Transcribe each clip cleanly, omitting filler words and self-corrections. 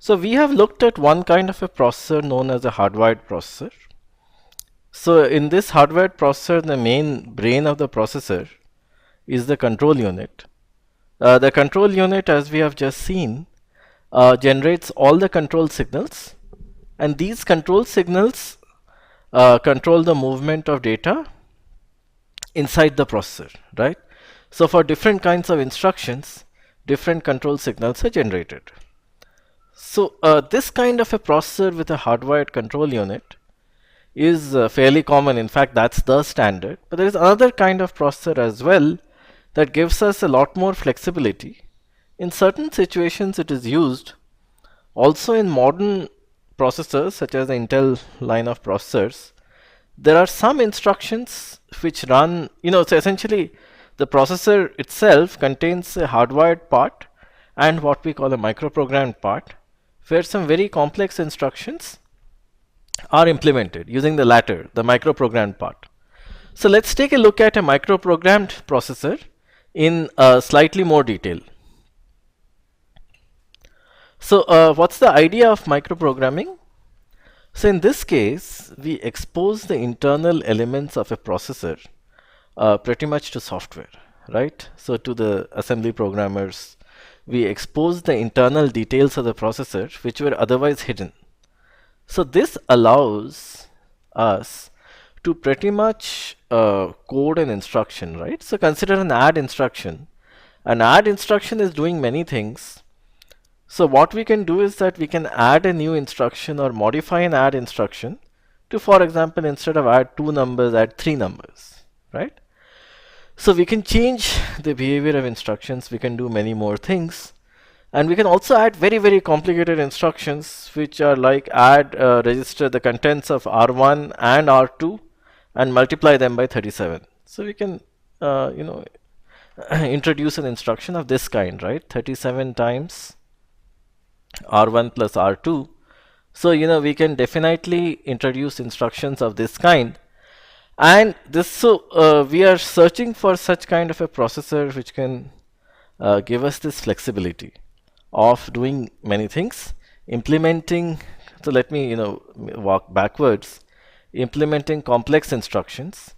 So we have looked at one kind of a processor known as a hardwired processor. So in this hardwired processor, the main brain of the processor is the control unit. The control unit, as we have just seen, generates all the control signals, and these control signals control the movement of data inside the processor, right? So for different kinds of instructions, different control signals are generated. So this kind of a processor with a hardwired control unit is fairly common. In fact, that's the standard. But there is another kind of processor as well that gives us a lot more flexibility. In certain situations, it is used also in modern processors, such as the Intel line of processors. There are some instructions which run, so essentially the processor itself contains a hardwired part and what we call a microprogrammed part, where some very complex instructions are implemented using the latter, the microprogrammed part. So let's take a look at a microprogrammed processor in slightly more detail. So what's the idea of microprogramming? So in this case, we expose the internal elements of a processor pretty much to software, right? So to the assembly programmers, we expose the internal details of the processor which were otherwise hidden. So this allows us to pretty much code an instruction, right? So consider an add instruction. An add instruction is doing many things. So what we can do is that we can add a new instruction or modify an add instruction to, for example, instead of add 2 numbers, add 3 numbers, right? So we can change the behavior of instructions. We can do many more things. And we can also add very, very complicated instructions, which are like add, register the contents of R1 and R2 and multiply them by 37. So we can, introduce an instruction of this kind, right? 37 times R1 plus R2. So, we can definitely introduce instructions of this kind. And we are searching for such kind of a processor which can give us this flexibility of doing many things, implementing. So let me, walk backwards, implementing complex instructions,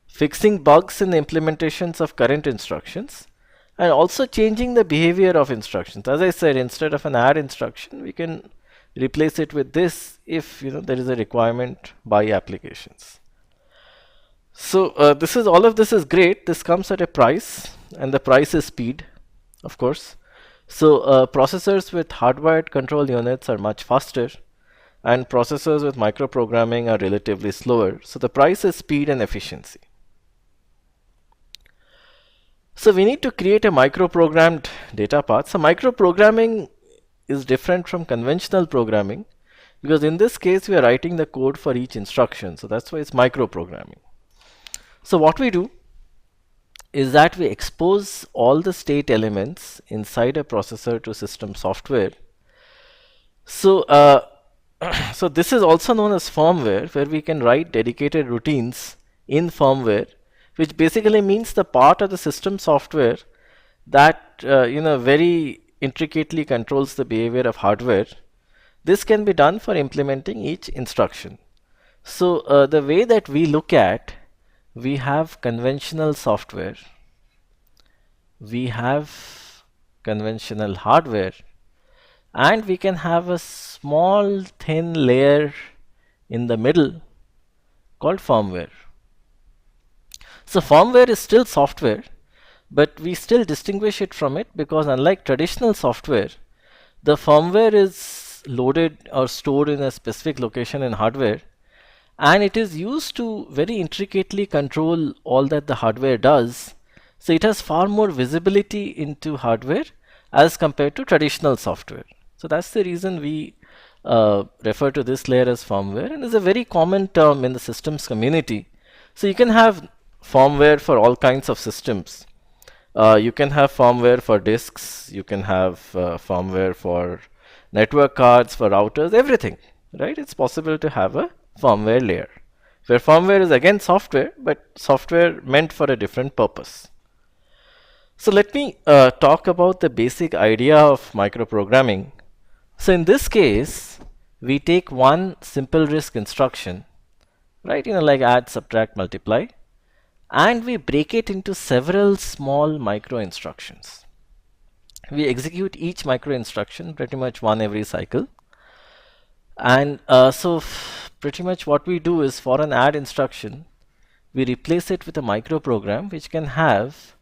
fixing bugs in the implementations of current instructions, and also changing the behavior of instructions. As I said, instead of an add instruction, we can replace it with this if there is a requirement by applications. So all of this is great. This comes at a price, and the price is speed, of course. So processors with hardwired control units are much faster, and processors with microprogramming are relatively slower. So the price is speed and efficiency. So we need to create a microprogrammed data path. So microprogramming is different from conventional programming because in this case we are writing the code for each instruction. So that's why it's microprogramming. So what we do is that we expose all the state elements inside a processor to system software. So so this is also known as firmware, where we can write dedicated routines in firmware, which basically means the part of the system software that very intricately controls the behavior of hardware. This can be done for implementing each instruction. So the way that we look at, we have conventional software, we have conventional hardware, and we can have a small thin layer in the middle called firmware. So firmware is still software, but we still distinguish it from it because unlike traditional software, the firmware is loaded or stored in a specific location in hardware, and it is used to very intricately control all that the hardware does. So it has far more visibility into hardware as compared to traditional software. So that's the reason we refer to this layer as firmware, and is a very common term in the systems community. So you can have firmware for all kinds of systems. You can have firmware for disks, you can have firmware for network cards, for routers, everything, right? It's possible to have a firmware layer, where firmware is again software, but software meant for a different purpose. So let me talk about the basic idea of microprogramming. So in this case, we take one simple RISC instruction, right? Like add, subtract, multiply, and we break it into several small micro instructions. We execute each micro instruction pretty much one every cycle. And pretty much what we do is, for an add instruction, we replace it with a micro program which can have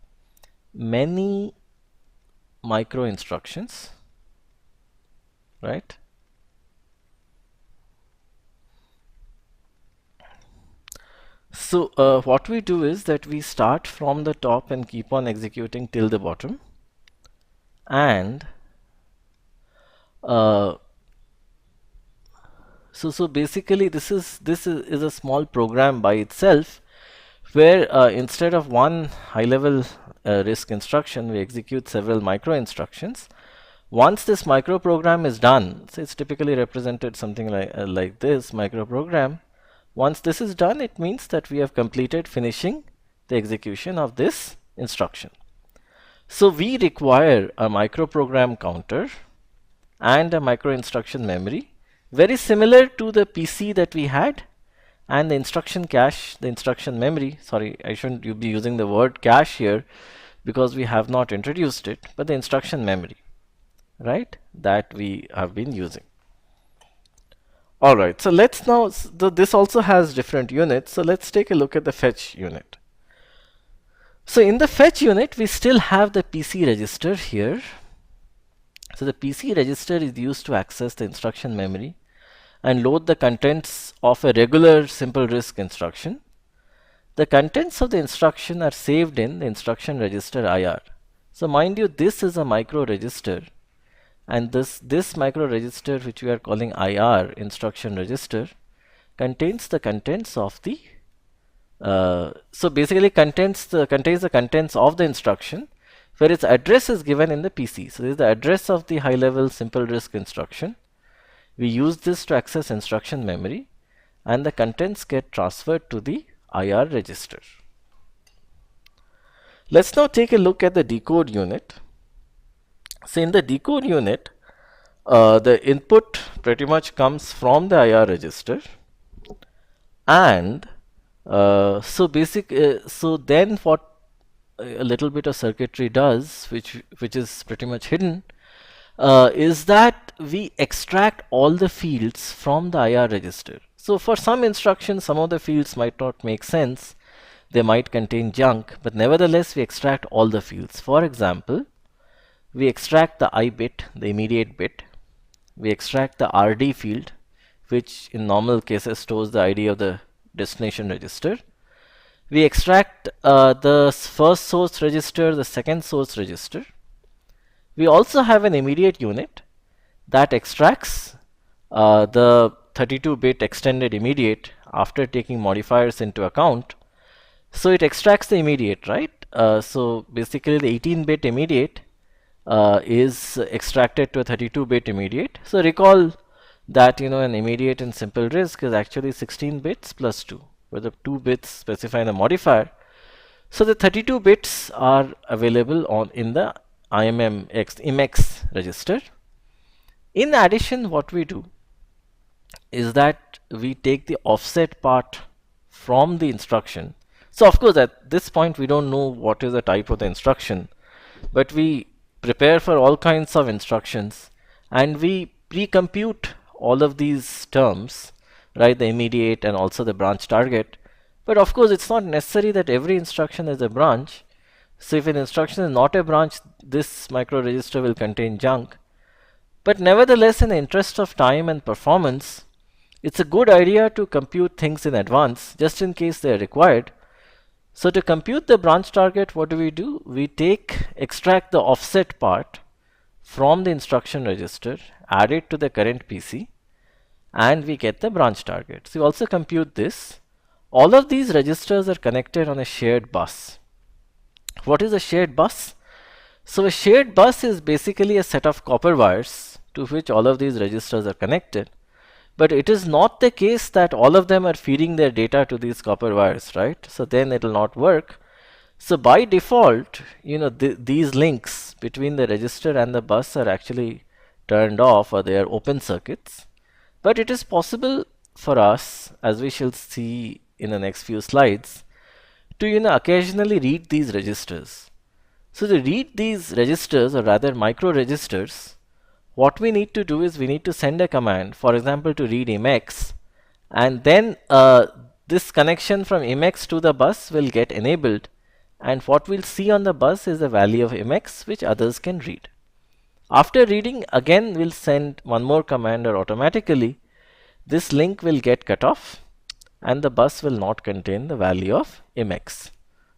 many micro instructions, right? So what we do is that we start from the top and keep on executing till the bottom, and so basically this is a small program by itself, where instead of one high-level RISC instruction, we execute several micro instructions. Once this micro program is done, so it's typically represented something like this micro program. Once this is done, it means that we have completed finishing the execution of this instruction. So we require a micro program counter and a micro instruction memory, very similar to the PC that we had, and the instruction cache, the instruction memory. Sorry, I shouldn't be using the word cache here because we have not introduced it, but the instruction memory, right, that we have been using. All right, so let's now, this also has different units, so let's take a look at the fetch unit. So in the fetch unit, we still have the PC register here. So the PC register is used to access the instruction memory and load the contents of a regular simple RISC instruction. The contents of the instruction are saved in the instruction register IR. So mind you, this is a micro register, and this micro register, which we are calling IR, instruction register, contains the contents of the so basically contains the contents of the instruction, where its address is given in the PC. So this is the address of the high level simple RISC instruction. We use this to access instruction memory, and the contents get transferred to the IR register. Let's now take a look at the decode unit. So in the decode unit, the input pretty much comes from the IR register, and so then what a little bit of circuitry does, which is pretty much hidden, is that we extract all the fields from the IR register. So for some instructions, some of the fields might not make sense, they might contain junk, but nevertheless we extract all the fields. For example, we extract the I bit, the immediate bit. We extract the RD field, which in normal cases stores the ID of the destination register. We extract the first source register, the second source register. We also have an immediate unit that extracts the 32-bit extended immediate after taking modifiers into account. So it extracts the immediate, right? So basically the 18-bit immediate is extracted to a 32-bit immediate. So recall that an immediate in simple RISC is actually 16 bits plus 2, where the 2 bits specify the modifier. So the 32 bits are available in the IMX register. In addition, what we do is that we take the offset part from the instruction. So of course at this point we don't know what is the type of the instruction, but we prepare for all kinds of instructions and we pre-compute all of these terms, right, the immediate and also the branch target. But of course it's not necessary that every instruction is a branch. So if an instruction is not a branch, this micro register will contain junk. But nevertheless, in the interest of time and performance, it's a good idea to compute things in advance just in case they are required. So to compute the branch target, what do? We extract the offset part from the instruction register, add it to the current PC, and we get the branch target. So we also compute this. All of these registers are connected on a shared bus. What is a shared bus? So a shared bus is basically a set of copper wires to which all of these registers are connected. But it is not the case that all of them are feeding their data to these copper wires, right? So then it will not work. So by default, these links between the register and the bus are actually turned off or they are open circuits. But it is possible for us, as we shall see in the next few slides, to occasionally read these registers. So to read these registers, or rather micro registers, what we need to do is we need to send a command, for example, to read IMEX, and then this connection from IMEX to the bus will get enabled, and what we'll see on the bus is the value of IMEX which others can read. After reading, again we'll send one more command, or automatically this link will get cut off and the bus will not contain the value of IMEX.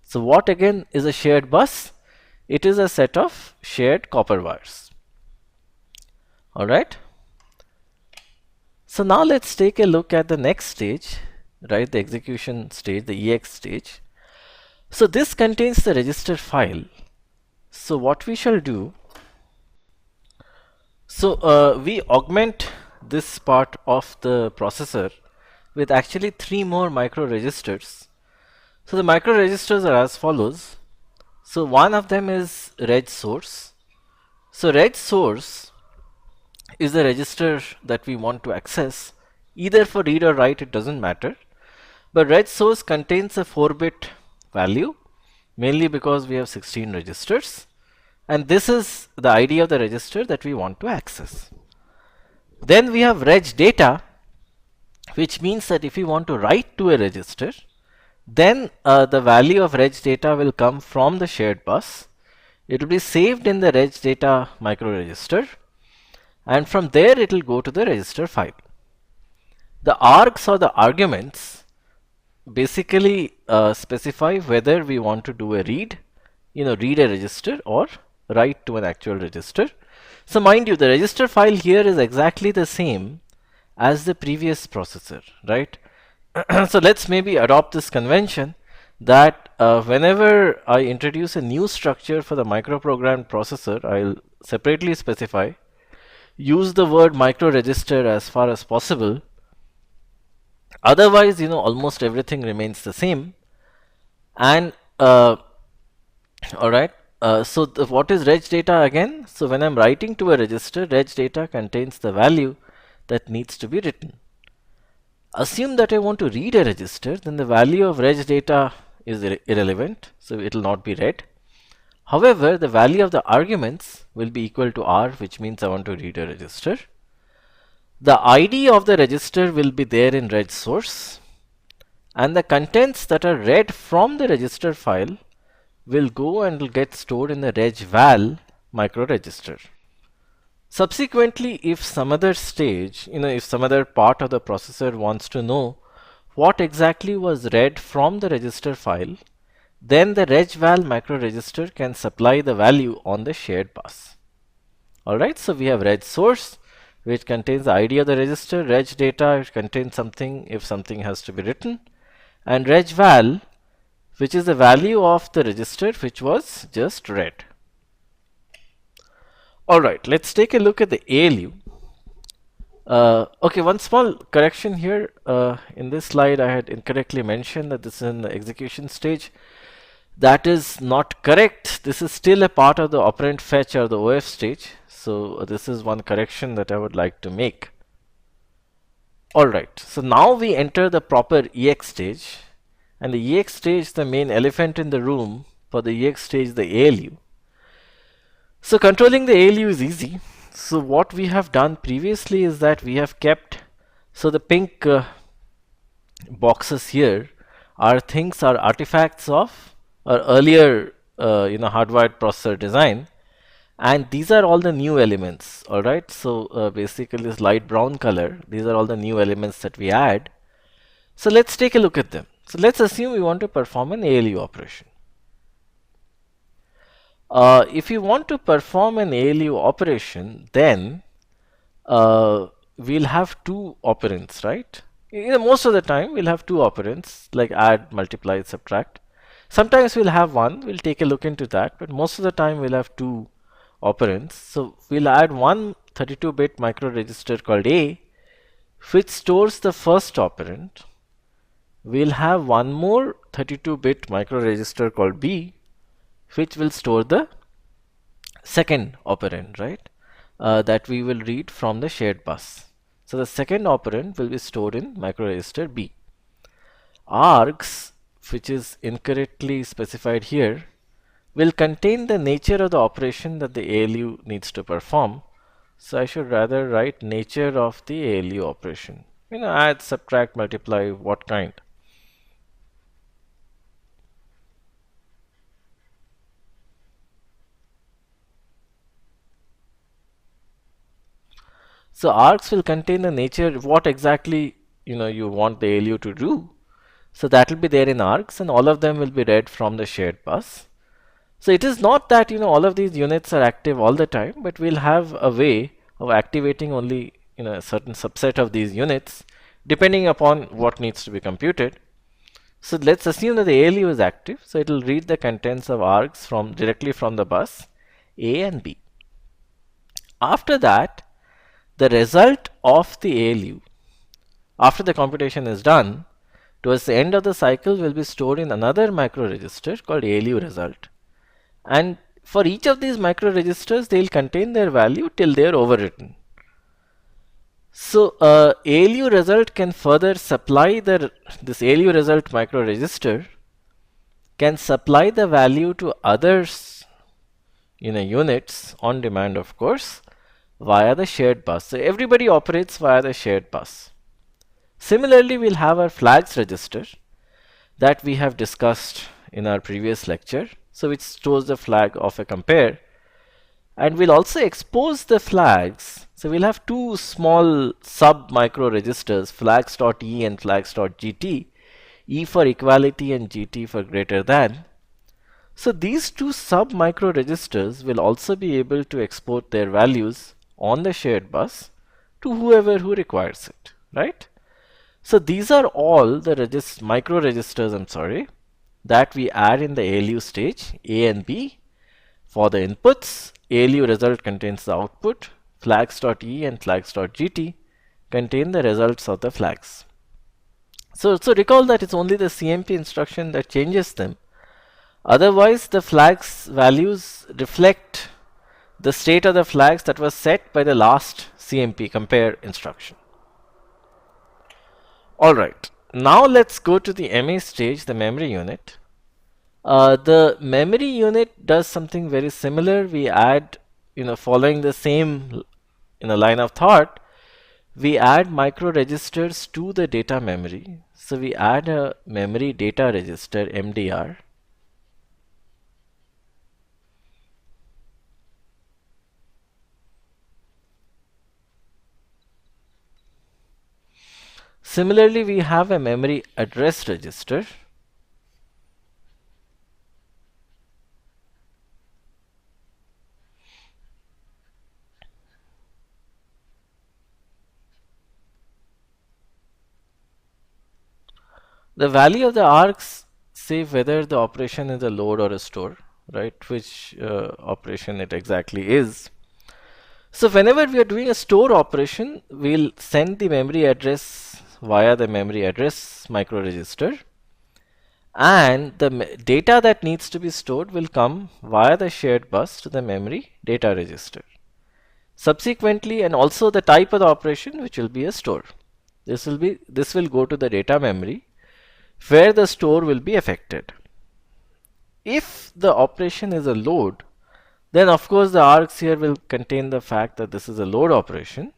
So what again is a shared bus? It is a set of shared copper wires. Alright. So now let's take a look at the next stage, right? The execution stage, the EX stage. So this contains the register file. So what we shall do, we augment this part of the processor with actually 3 more micro registers. So the micro registers are as follows. So one of them is reg source. So reg source is the register that we want to access, either for read or write, it doesn't matter. But reg source contains a 4-bit value, mainly because we have 16 registers, and this is the ID of the register that we want to access. Then we have reg data, which means that if we want to write to a register, then the value of reg data will come from the shared bus. It will be saved in the reg data micro register, and from there it will go to the register file. The args, or the arguments, basically specify whether we want to do a read, read a register or write to an actual register. So mind you, the register file here is exactly the same as the previous processor, right? So let's maybe adopt this convention that whenever I introduce a new structure for the microprogrammed processor, I'll separately specify, use the word micro register as far as possible. Otherwise, almost everything remains the same. And alright, so what is reg data again? So when I'm writing to a register, reg data contains the value that needs to be written. Assume that I want to read a register, then the value of reg data is irrelevant, so it will not be read. However, the value of the arguments will be equal to R, which means I want to read a register. The ID of the register will be there in reg source, and the contents that are read from the register file will go and will get stored in the reg val micro register. Subsequently, if some other stage, if some other part of the processor wants to know what exactly was read from the register file, then the reg val micro register can supply the value on the shared bus. Alright, so we have reg source, which contains the ID of the register, reg data, which contains something if something has to be written, and reg val, which is the value of the register which was just read. Alright, let's take a look at the ALU. Okay, one small correction here. In this slide, I had incorrectly mentioned that this is in the execution stage. That is not correct. This is still a part of the operand fetch, or the OF stage. So this is one correction that I would like to make. Alright, so now we enter the proper EX stage. And the EX stage, the main elephant in the room for the EX stage, the ALU. So controlling the ALU is easy. So what we have done previously is that we have kept, so the pink boxes here are artifacts of our earlier hardwired processor design, and these are all the new elements. Alright, so basically this light brown color, these are all the new elements that we add. So let's take a look at them. So let's assume we want to perform an ALU operation. If you want to perform an ALU operation, then we'll have 2 operands, right? Most of the time we'll have 2 operands, like add, multiply, subtract. Sometimes we'll have 1, we'll take a look into that, but most of the time we'll have 2 operands. So we'll add one 32-bit micro register called A, which stores the first operand. We'll have one more 32-bit micro register called B, which will store the second operand, right? that we will read from the shared bus. So the second operand will be stored in microregister B. Args, which is incorrectly specified here, will contain the nature of the operation that the ALU needs to perform. So I should rather write nature of the ALU operation. Add, subtract, multiply, what kind. So args will contain the nature, what exactly you want the ALU to do. So that will be there in args, and all of them will be read from the shared bus. So it is not that all of these units are active all the time, but we'll have a way of activating only a certain subset of these units depending upon what needs to be computed. So let's assume that the ALU is active, so it will read the contents of args directly from the bus A and B. After that, the result of the ALU, after the computation is done, towards the end of the cycle will be stored in another micro register called ALU result. And for each of these micro registers, they will contain their value till they are overwritten. So ALU result can further supply this ALU result micro register can supply the value to others units on demand, of course, via the shared bus. So everybody operates via the shared bus. Similarly, we'll have our flags register that we have discussed in our previous lecture. So which stores the flag of a compare, and we'll also expose the flags. So we'll have two small sub micro registers, flags.e and flags.gt, e for equality and gt for greater than. So these two sub micro registers will also be able to export their values on the shared bus to whoever who requires it, right? So these are all the micro registers, that we add in the ALU stage, A and B. For the inputs, ALU result contains the output, flags.e and flags.gt contain the results of the flags. So recall that it's only the CMP instruction that changes them. Otherwise, the flags values reflect the state of the flags that was set by the last CMP compare instruction. Alright, now let's go to the MA stage, the memory unit. The memory unit does something very similar. We add, following the same line of thought, we add micro registers to the data memory. So we add a memory data register, MDR. Similarly, we have a memory address register. The value of the args say whether the operation is a load or a store, right? Which operation it exactly is. So whenever we are doing a store operation, we'll send the memory address via the memory address micro register, and the data that needs to be stored will come via the shared bus to the memory data register. Subsequently, and also the type of the operation, which will be a store. This will go to the data memory where the store will be affected. If the operation is a load, then of course the args here will contain the fact that this is a load operation,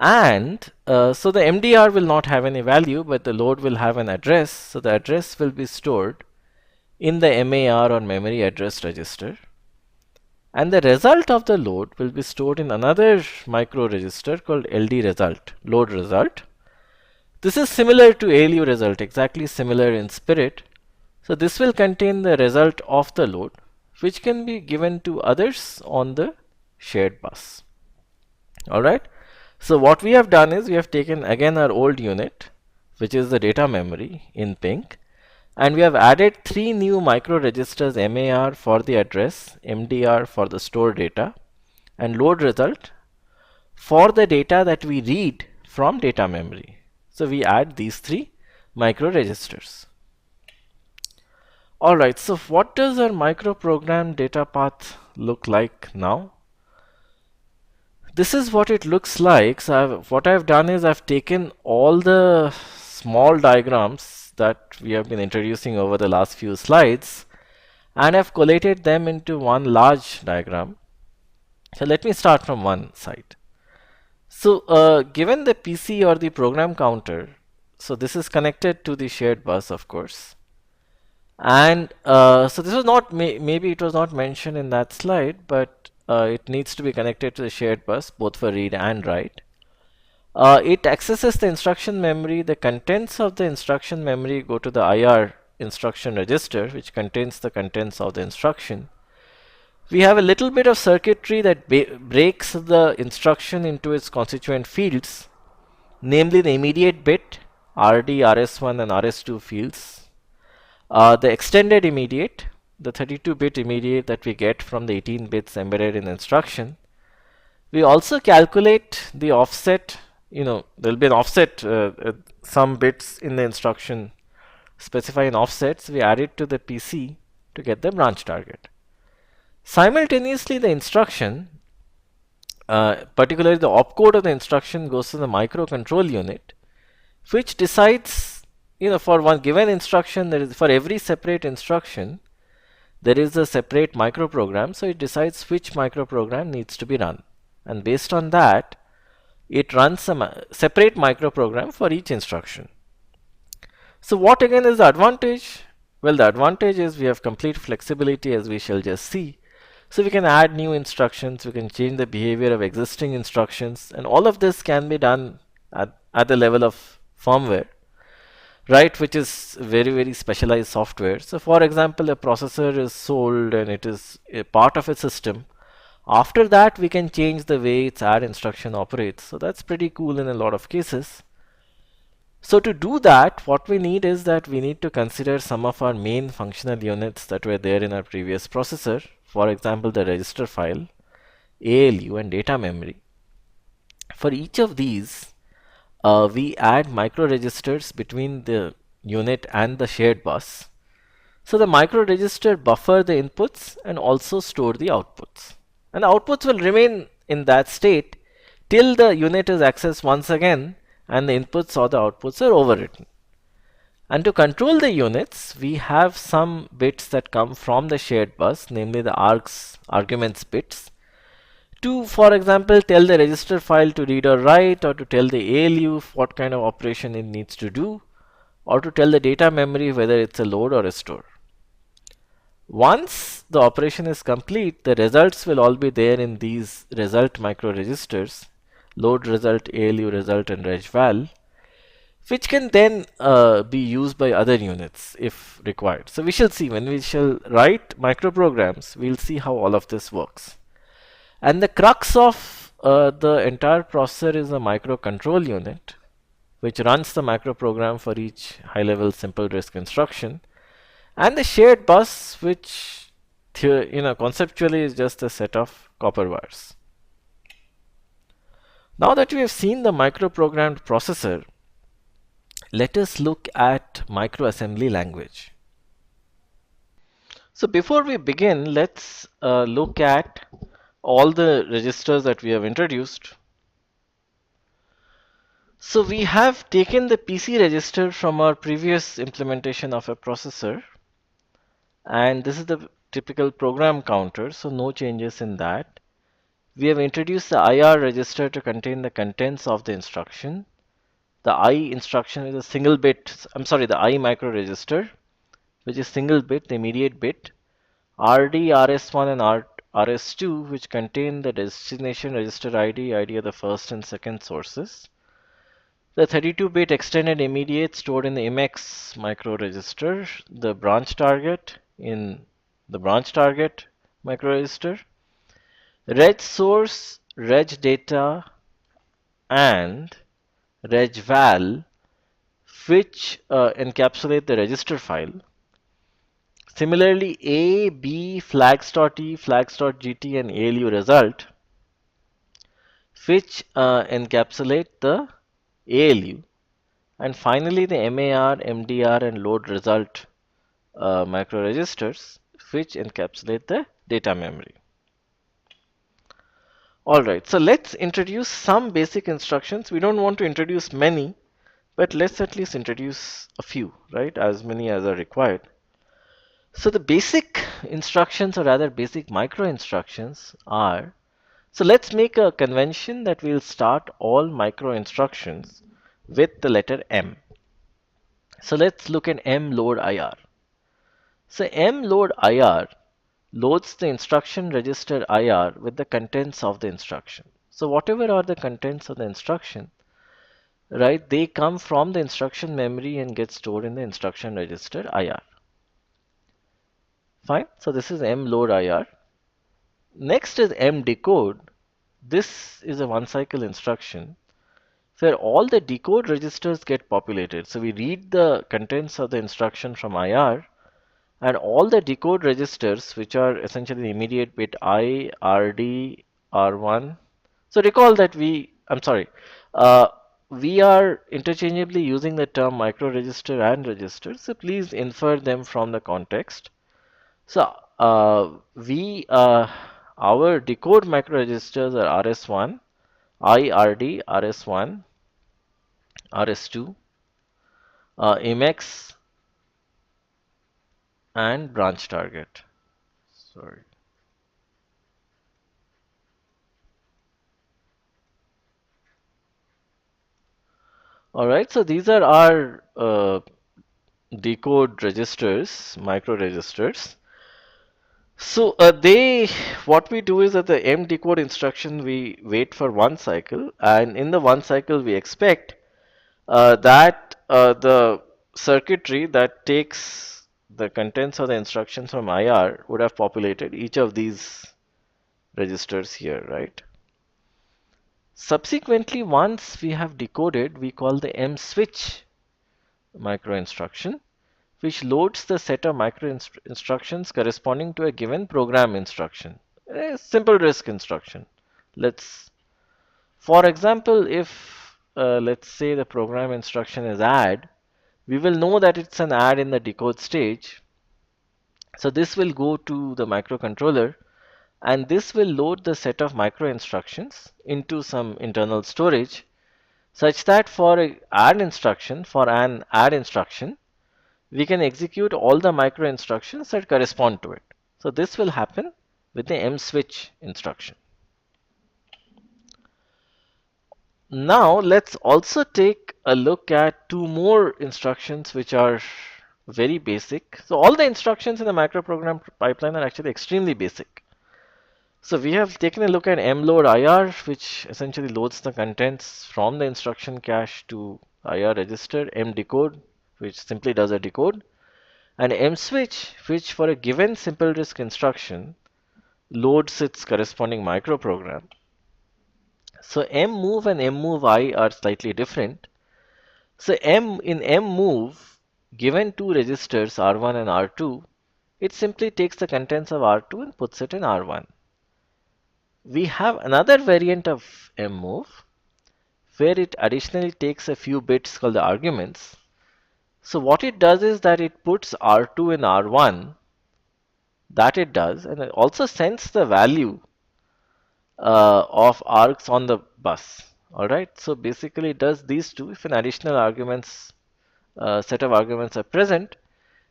and so the MDR will not have any value, but the load will have an address. So the address will be stored in the MAR or memory address register, and the result of the load will be stored in another micro register called LD result, load result. This is similar to ALU result, exactly similar in spirit. So this will contain the result of the load, which can be given to others on the shared bus. Alright, so what we have done is we have taken again our old unit, which is the data memory in pink, and we have added three new micro registers, MAR for the address, MDR for the store data, and load result for the data that we read from data memory. So we add these three micro registers. Alright, so what does our microprogram data path look like now? this is what it looks like. So what I've done is I've taken all the small diagrams that we have been introducing over the last few slides, and I've collated them into one large diagram. So let me start from one side. So given the PC or the program counter, so this is connected to the shared bus, of course. And so this was not, maybe it was not mentioned in that slide, but it needs to be connected to the shared bus, both for read and write. It accesses the instruction memory. The contents of the instruction memory go to the IR instruction register, which contains the contents of the instruction. We have a little bit of circuitry that breaks the instruction into its constituent fields, namely the immediate bit, RD, RS1 and RS2 fields, the extended immediate, the 32-bit immediate that we get from the 18 bits embedded in the instruction. We also calculate the offset. There'll be an offset, some bits in the instruction specify an offset, so we add it to the PC to get the branch target. Simultaneously, the instruction, particularly the opcode of the instruction, goes to the microcontrol unit, which decides, for one given instruction, for every separate instruction, there is a separate microprogram, so it decides which microprogram needs to be run. And based on that, it runs a separate microprogram for each instruction. So what again is the advantage? Well, the advantage is we have complete flexibility, as we shall just see. So we can add new instructions, we can change the behavior of existing instructions, and all of this can be done at the level of firmware, right, which is very, very specialized software. So for example, a processor is sold and it is a part of a system. After that, we can change the way its add instruction operates. So that's pretty cool in a lot of cases. So to do that, what we need is that we need to consider some of our main functional units that were there in our previous processor. For example, the register file, ALU, and data memory. For each of these, we add micro registers between the unit and the shared bus. So the micro register buffer the inputs and also store the outputs. And the outputs will remain in that state till the unit is accessed once again and the inputs or the outputs are overwritten. And to control the units, we have some bits that come from the shared bus, namely the arguments bits, to, for example, tell the register file to read or write, or to tell the ALU what kind of operation it needs to do, or to tell the data memory whether it's a load or a store. Once the operation is complete, the results will all be there in these result micro registers, load result, ALU result, and regval, which can then be used by other units if required. So we shall see when we shall write microprograms, we'll see how all of this works. And the crux of the entire processor is a microcontrol unit, which runs the microprogram for each high-level simple RISC instruction, and the shared bus, which conceptually is just a set of copper wires. Now that we have seen the microprogrammed processor, let us look at microassembly language. So before we begin, let's look at all the registers that we have introduced. So we have taken the PC register from our previous implementation of a processor, and this is the typical program counter, so no changes in that. We have introduced the IR register to contain the contents of the instruction. The I instruction is a single bit, the I micro register, which is single bit, the immediate bit. RD, RS1 and RS2, which contain the destination register ID, ID of the first and second sources. The 32-bit extended immediate stored in the MX micro register, the branch target in the branch target micro register, reg source, reg data, and regval, which encapsulate the register file. Similarly, A, B, flags.t, flags.gt, and ALU result, which encapsulate the ALU. And finally, the MAR, MDR, and load result micro registers, which encapsulate the data memory. Alright, so let's introduce some basic instructions. We don't want to introduce many, but let's at least introduce a few, right? As many as are required. So the basic instructions, or rather basic micro instructions are, so let's make a convention that we'll start all micro instructions with the letter M. So let's look at M load IR. So M load IR loads the instruction register IR with the contents of the instruction. So whatever are the contents of the instruction, right, they come from the instruction memory and get stored in the instruction register IR. Fine. So this is M load IR. Next is M decode. This is a one cycle instruction where all the decode registers get populated. So we read the contents of the instruction from IR, and all the decode registers, which are essentially the immediate bit I, RD, R1. So recall that uh, we are interchangeably using the term micro register and register. So please infer them from the context. So our decode micro registers are RS1, IRD, RS1, RS2, MX, and branch target. Sorry. All right, so these are our decode registers, micro registers. So what we do is that the M decode instruction, we wait for one cycle, and in the one cycle, we expect that the circuitry that takes the contents of the instructions from IR would have populated each of these registers here, right? Subsequently, once we have decoded, we call the M switch micro instruction, which loads the set of micro instructions corresponding to a given program instruction. A simple RISC instruction. Let's, for example, if let's say the program instruction is add, we will know that it's an add in the decode stage. So this will go to the microcontroller, and this will load the set of micro instructions into some internal storage, such that for an add instruction, we can execute all the micro instructions that correspond to it. So this will happen with the mswitch instruction. Now let's also take a look at two more instructions which are very basic. So all the instructions in the microprogram pipeline are actually extremely basic. So we have taken a look at mload IR, which essentially loads the contents from the instruction cache to IR register, mdecode, which simply does a decode, and mswitch, which for a given simple RISC instruction loads its corresponding microprogram. So mmove and mmove are slightly different. So in mmove, given two registers R1 and R2, it simply takes the contents of R2 and puts it in R1. We have another variant of mmove where it additionally takes a few bits called the arguments. So what it does is that it puts R2 in R1, that it does, and it also sends the value of args on the bus. All right, so basically it does these two. If an additional arguments set of arguments are present,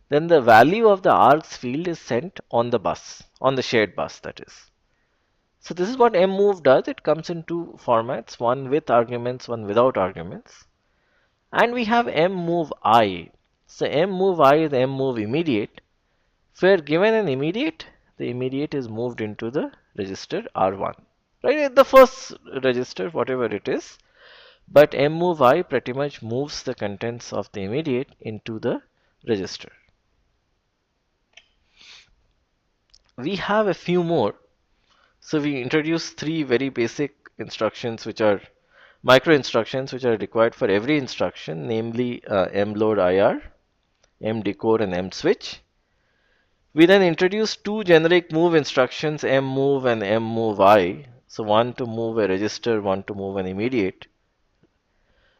then the value of the args field is sent on the bus, on the shared bus, that is. So this is what mmove does. It comes in two formats, one with arguments, one without arguments. And we have mmove I. So mmove I is mmove immediate, where given an immediate, the immediate is moved into the register R1. Right, the first register, whatever it is, but mmove I pretty much moves the contents of the immediate into the register. We have a few more. So we introduce three very basic instructions, which are micro instructions, which are required for every instruction, namely mload IR, mdecode, and mswitch. We then introduce two generic move instructions, mmove and mmove I. So one to move a register, one to move an immediate.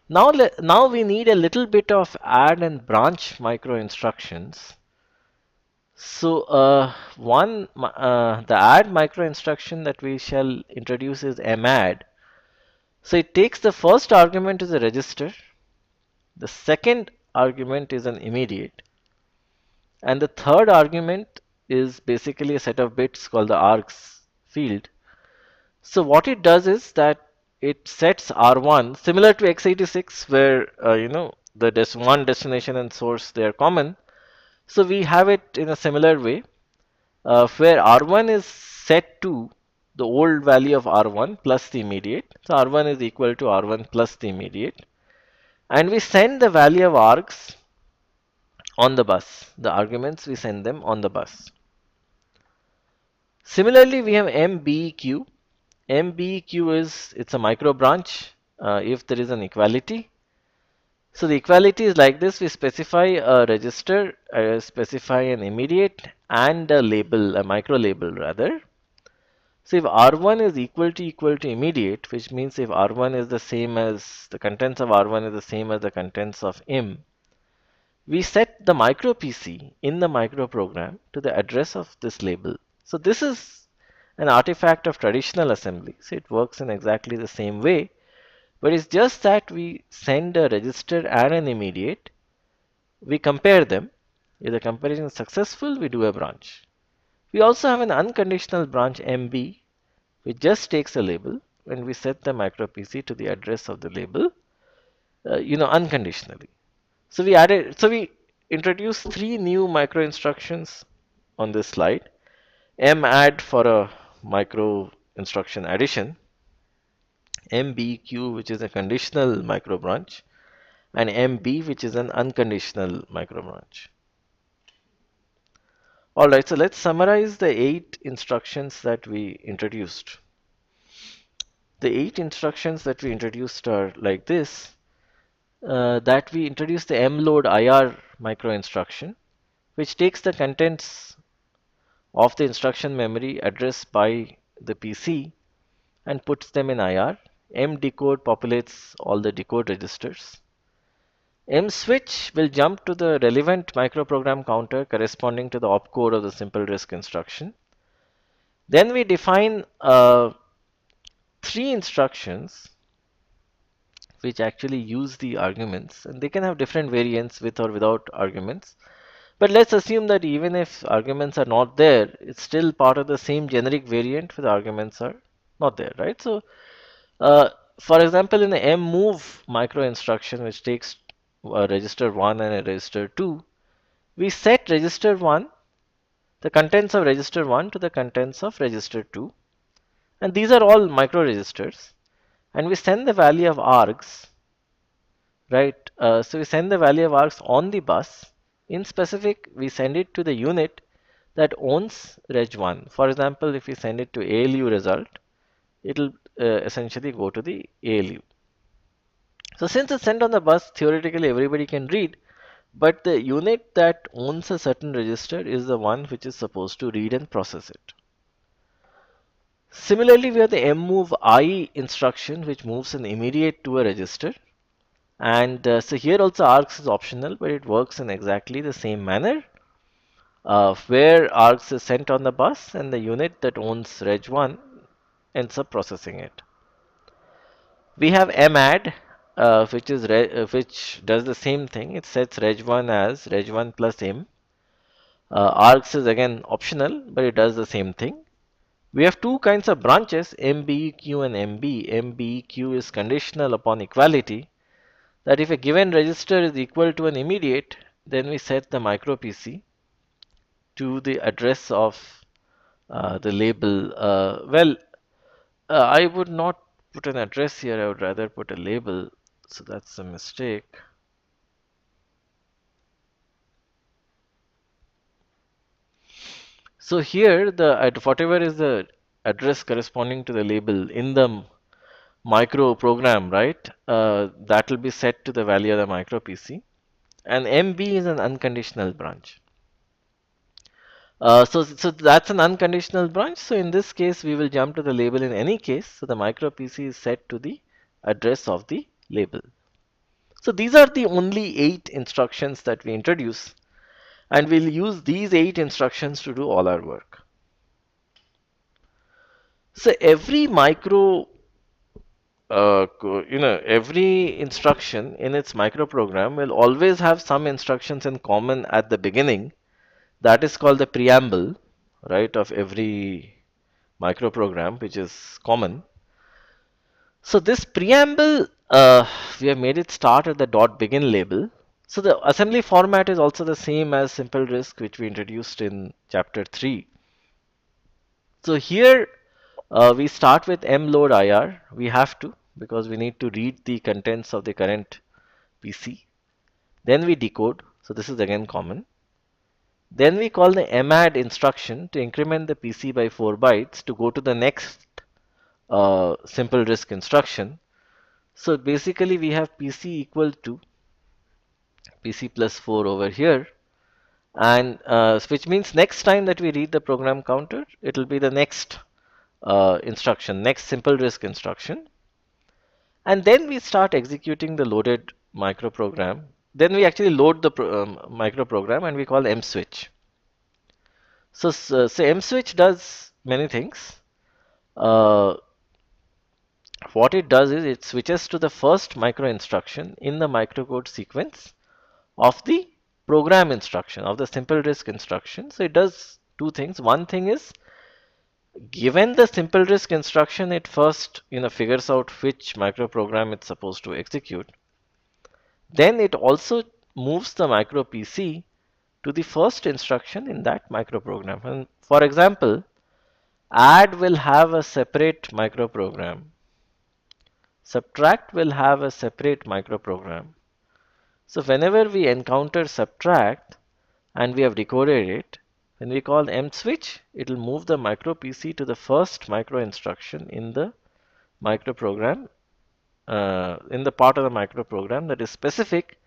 Now we need a little bit of add and branch micro instructions. So the add micro instruction that we shall introduce is madd. So it takes the first argument as a register, the second argument is an immediate, and the third argument is basically a set of bits called the args field. So what it does is that it sets R1 similar to x86 where the one destination and source they are common. So we have it in a similar way where R1 is set to the old value of R1 plus the immediate. So R1 is equal to R1 plus the immediate. And we send the value of args on the bus. The arguments we send them on the bus. Similarly, we have MBEQ. MBEQ is it's a micro branch if there is an equality. So the equality is like this: we specify a register, specify an immediate, and a label, a micro label rather. So if R1 is equal to immediate, which means if R1 is the same as the contents of R1 is the same as the contents of IM, we set the micro PC in the micro program to the address of this label. So this is an artifact of traditional assembly. So it works in exactly the same way, but it's just that we send a register and an immediate, we compare them. If the comparison is successful, we do a branch. We also have an unconditional branch MB, which just takes a label when we set the micro PC to the address of the label, unconditionally. So we introduced three new micro instructions on this slide. madd for a micro instruction addition, mbq which is a conditional micro branch, and mb which is an unconditional micro branch. Alright, so let's summarize the 8 instructions that we introduced. The 8 instructions that we introduced are like this. That we introduced the mload IR micro instruction, which takes the contents of the instruction memory addressed by the PC and puts them in IR. mdecode populates all the decode registers. mswitch will jump to the relevant microprogram counter corresponding to the opcode of the simple RISC instruction. Then we define 3 instructions which actually use the arguments, and they can have different variants with or without arguments. But let's assume that even if arguments are not there, it's still part of the same generic variant where the arguments are not there, right? So, for example, in the mmove micro instruction, which takes a register 1 and a register 2, we set register 1, the contents of register 1 to the contents of register 2. And these are all micro registers. And we send the value of args, right? So we send the value of args on the bus. In specific, we send it to the unit that owns reg1. For example, if we send it to ALU result, it'll essentially go to the ALU. So since it's sent on the bus, theoretically everybody can read, but the unit that owns a certain register is the one which is supposed to read and process it. Similarly, we have the mmove I instruction, which moves an immediate to a register. And so here also args is optional, but it works in exactly the same manner, where args is sent on the bus and the unit that owns reg1 ends up processing it. We have madd, which does the same thing. It sets reg1 as reg1 plus m. Args is again optional, but it does the same thing. We have two kinds of branches, MBEQ and MB. MBEQ is conditional upon equality, that if a given register is equal to an immediate, then we set the micro PC to the address of the label. I would not put an address here, I would rather put a label, so that's a mistake. So here, whatever is the address corresponding to the label in the micro program, right? That will be set to the value of the micro PC. And MB is an unconditional branch. So that's an unconditional branch. So in this case, we will jump to the label in any case. So the micro PC is set to the address of the label. So these are the only 8 instructions that we introduce. and we'll use these 8 instructions to do all our work. So every every instruction in its microprogram will always have some instructions in common at the beginning. That is called the preamble, right, of every microprogram, which is common. So this preamble, we have made it start at the dot begin label. So the assembly format is also the same as simple RISC, which we introduced in chapter 3. So here we start with mload IR. We have to, because we need to read the contents of the current PC. Then we decode. So this is again common. Then we call the madd instruction to increment the PC by 4 bytes to go to the next simple RISC instruction. So basically we have PC equal to PC plus 4 over here, and which means next time that we read the program counter, it will be the next instruction, next simple RISC instruction. And then we start executing the loaded microprogram. Then we actually load the microprogram and we call mswitch. So mswitch does many things. Uh, what it does is it switches to the first micro instruction in the microcode sequence of the program instruction, of the simple RISC instruction. So it does two things. One thing is, given the simple RISC instruction, it first figures out which microprogram it's supposed to execute. Then it also moves the micro PC to the first instruction in that microprogram. And for example, add will have a separate microprogram. Subtract will have a separate microprogram. So whenever we encounter subtract and we have decoded it, when we call mswitch, it will move the micro PC to the first micro instruction in the microprogram, in the part of the microprogram that is specific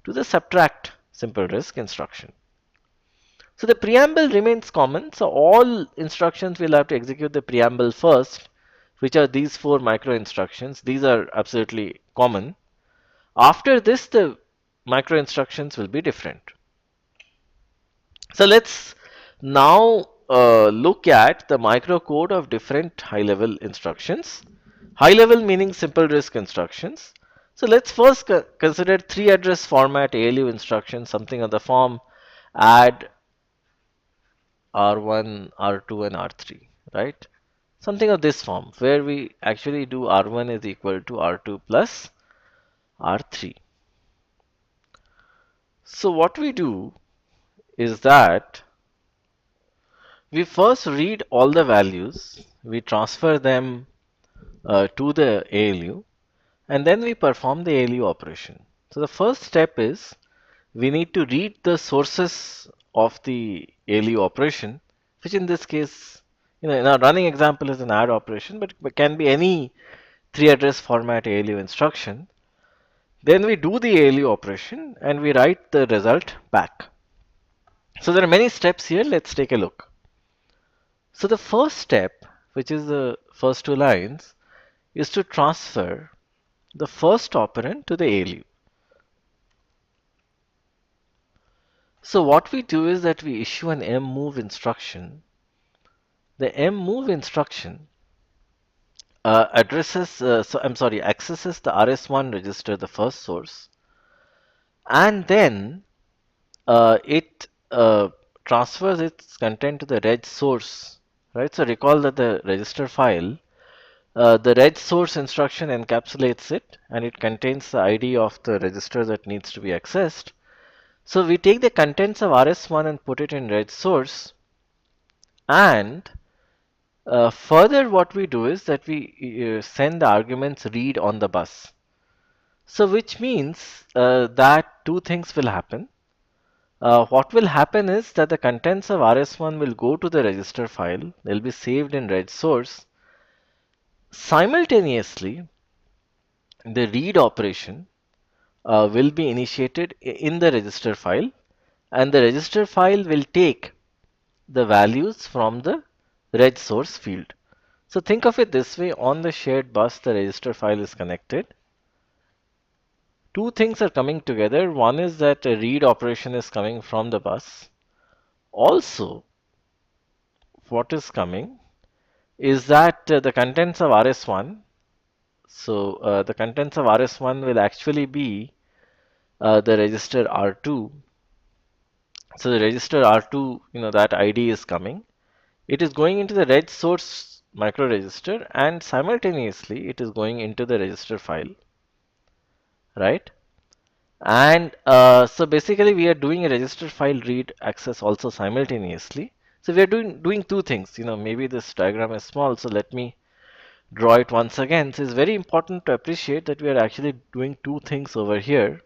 to the subtract simple RISC instruction. So the preamble remains common. So all instructions will have to execute the preamble first, which are these 4 micro instructions. These are absolutely common. After this, the micro instructions will be different. So let's now look at the microcode of different high-level instructions. High-level meaning simple RISC instructions. So let's first consider 3 address format ALU instructions, something of the form add R1, R2, and R3, right? Something of this form, where we actually do R1 is equal to R2 plus R3. So what we do is that we first read all the values, we transfer them to the ALU, and then we perform the ALU operation. So the first step is we need to read the sources of the ALU operation, which in this case, in our running example is an add operation, but it can be any 3 address format ALU instruction. Then we do the ALU operation and we write the result back. So there are many steps here. Let's take a look. So the first step, which is the first 2 lines, is to transfer the first operand to the ALU. So what we do is that we issue an mmove instruction. The mmove instruction accesses the RS1 register, the first source, and then it transfers its content to the reg source, right? So recall that the register file, the reg source instruction encapsulates it and it contains the ID of the register that needs to be accessed. So we take the contents of RS1 and put it in reg source, and further what we do is that we send the arguments read on the bus. So which means that 2 things will happen. What will happen is that the contents of RS1 will go to the register file. They'll be saved in reg source. Simultaneously, the read operation will be initiated in the register file, and the register file will take the values from the reg source field. So think of it this way: on the shared bus, the register file is connected. two things are coming together. One is that a read operation is coming from the bus. Also, what is coming is that the contents of RS1, the contents of RS1 will actually be the register R2. So the register R2, that ID is coming. It is going into the reg source micro register, and simultaneously it is going into the register file, right? And so basically we are doing a register file read access also simultaneously. So we are doing two things. Maybe this diagram is small, so let me draw it once again. So it's very important to appreciate that we are actually doing two things over here.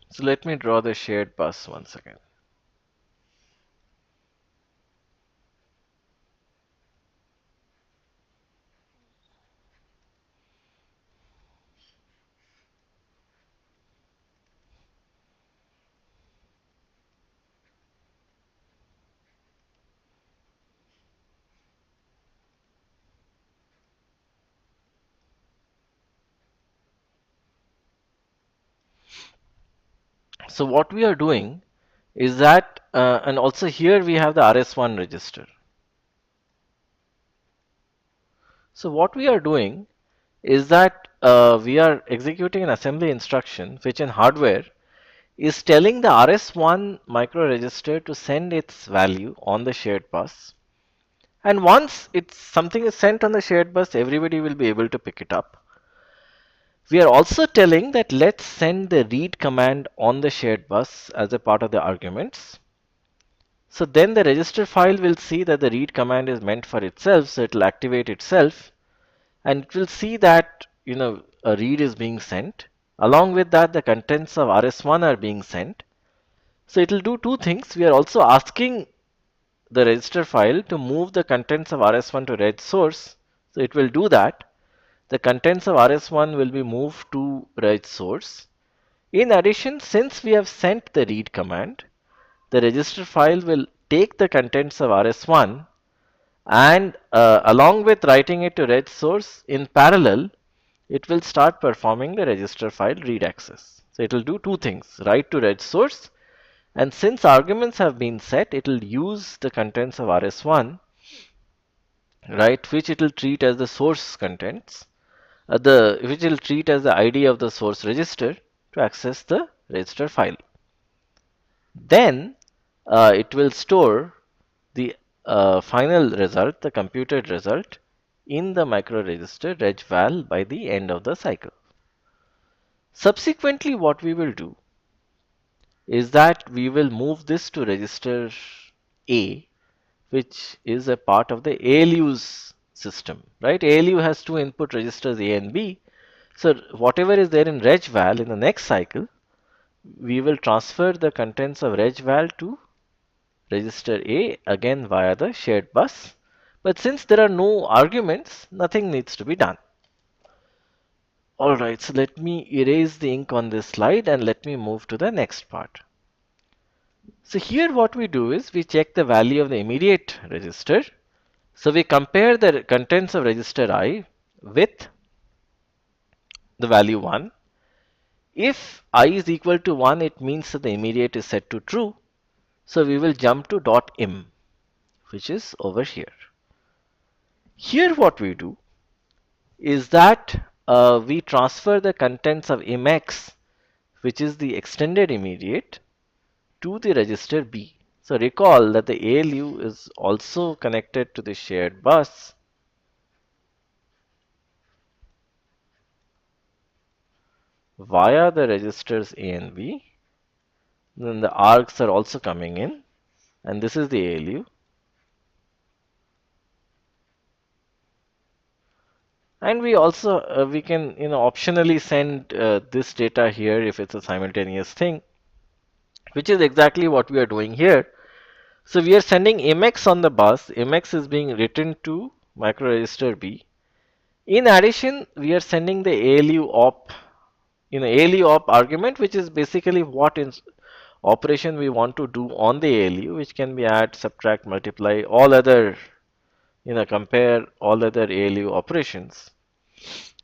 So let me draw the shared bus once again. So what we are doing is that, and also here we have the RS1 register. So what we are doing is that we are executing an assembly instruction which in hardware is telling the RS1 micro register to send its value on the shared bus. And once something is sent on the shared bus, everybody will be able to pick it up. We are also telling that let's send the read command on the shared bus as a part of the arguments. So then the register file will see that the read command is meant for itself, so it will activate itself, and it will see that a read is being sent. Along with that, the contents of RS1 are being sent. So it will do two things. We are also asking the register file to move the contents of RS1 to reg source. So it will do that. The contents of RS1 will be moved to reg source. In addition, since we have sent the read command, the register file will take the contents of RS1 and along with writing it to reg source in parallel, it will start performing the register file read access. So it will do two things, write to reg source, and since arguments have been set, it will use the contents of RS1, right, which it will treat as the source contents, which will treat as the ID of the source register to access the register file. Then it will store the final result, the computed result, in the micro register regval by the end of the cycle. Subsequently, what we will do is that we will move this to register A, which is a part of the ALU's system, right? ALU has two input registers A and B. So whatever is there in regval in the next cycle, we will transfer the contents of regval to register A again via the shared bus. But since there are no arguments, nothing needs to be done. Alright, so let me erase the ink on this slide and let me move to the next part. So here what we do is we check the value of the immediate register. So we compare the contents of register I with the value 1. If I is equal to 1, it means that the immediate is set to true. So we will jump to .im, which is over here. Here what we do is that we transfer the contents of imx, which is the extended immediate, to the register B. So recall that the ALU is also connected to the shared bus. Via the registers A and B. Then the args are also coming in, and this is the ALU. And we also we can optionally send this data here if it's a simultaneous thing, which is exactly what we are doing here. So we are sending MX on the bus. MX is being written to micro register B. In addition, we are sending the ALU op, ALU op argument, which is basically what operation we want to do on the ALU, which can be add, subtract, multiply, all other compare all other ALU operations,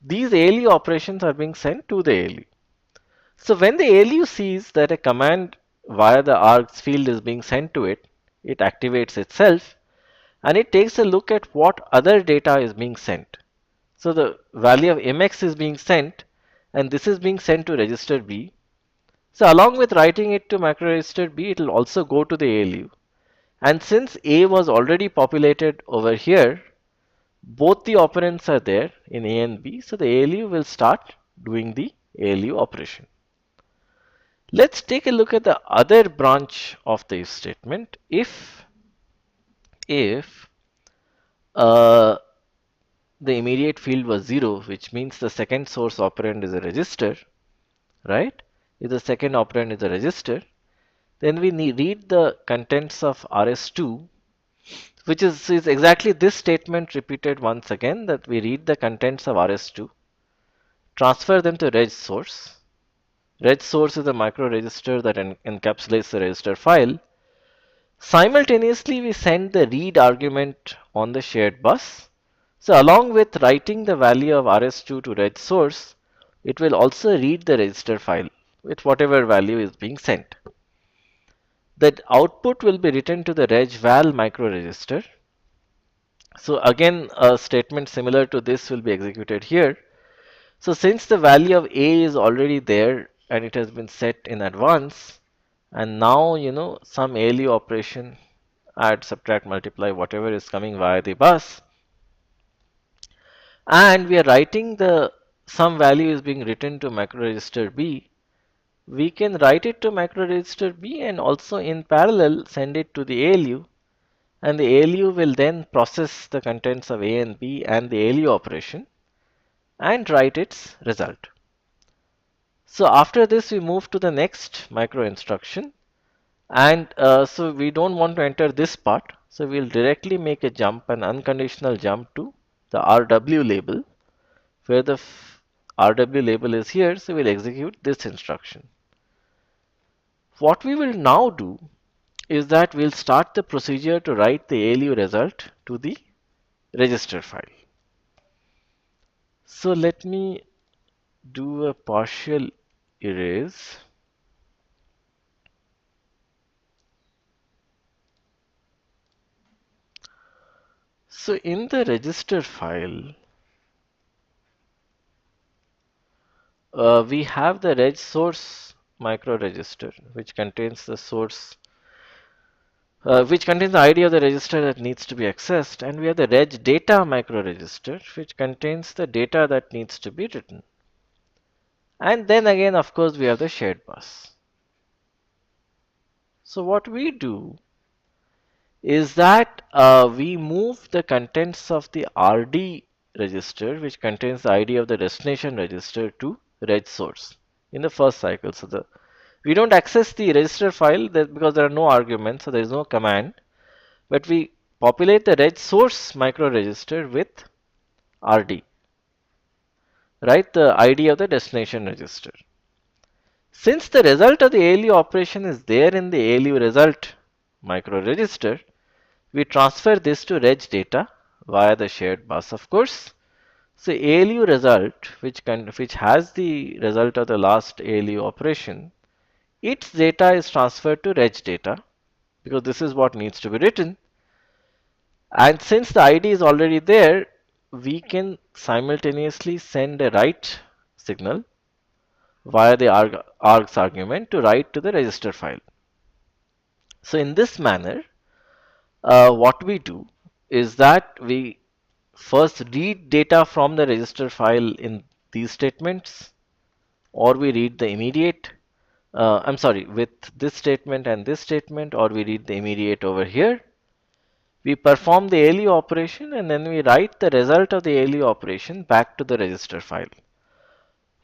these ALU operations are being sent to the ALU. So when the ALU sees that a command via the args field is being sent to it, it activates itself and it takes a look at what other data is being sent. So the value of mx is being sent and this is being sent to register B. So along with writing it to macro register B, it will also go to the ALU. And since A was already populated over here, both the operands are there in A and B, so the ALU will start doing the ALU operation. Let's take a look at the other branch of the if statement. If uh, the immediate field was 0, which means the second source operand is a register, right? If the second operand is a register, then we read the contents of RS2, which is exactly this statement repeated once again, that we read the contents of RS2, transfer them to reg source. Reg source is a micro register that encapsulates the register file. Simultaneously, we send the read argument on the shared bus. So along with writing the value of RS2 to reg source, it will also read the register file with whatever value is being sent. The output will be written to the reg val micro register. So again, a statement similar to this will be executed here. So since the value of A is already there and it has been set in advance, and now some ALU operation, add, subtract, multiply, whatever is coming via the bus, and we are writing the some value is being written to macro register B, we can write it to macro register B and also in parallel send it to the ALU, and the ALU will then process the contents of A and B and the ALU operation and write its result. So after this we move to the next micro instruction, and so we don't want to enter this part, so we'll directly make a jump, an unconditional jump to the RW label, where the RW label is here, so we'll execute this instruction. What we will now do is that we'll start the procedure to write the ALU result to the register file. So let me do a partial erase. So in the register file, we have the reg source micro register, which contains the source, which contains the ID of the register that needs to be accessed, and we have the reg data micro register, which contains the data that needs to be written. And then again, of course, we have the shared bus. So what we do is that we move the contents of the RD register, which contains the ID of the destination register, to reg source in the first cycle. So we don't access the register file because there are no arguments, so there is no command, but we populate the reg source micro register with RD, right? The ID of the destination register. Since the result of the ALU operation is there in the ALU result micro register, we transfer this to reg data via the shared bus, of course. So ALU result, which has the result of the last ALU operation, its data is transferred to reg data because this is what needs to be written. And since the ID is already there, we can simultaneously send a write signal via the args argument to write to the register file. So in this manner, what we do is that we first read data from the register file in these statements, or we read the immediate, I'm sorry, with this statement and this statement, or we read the immediate over here. We perform the ALU operation and then we write the result of the ALU operation back to the register file.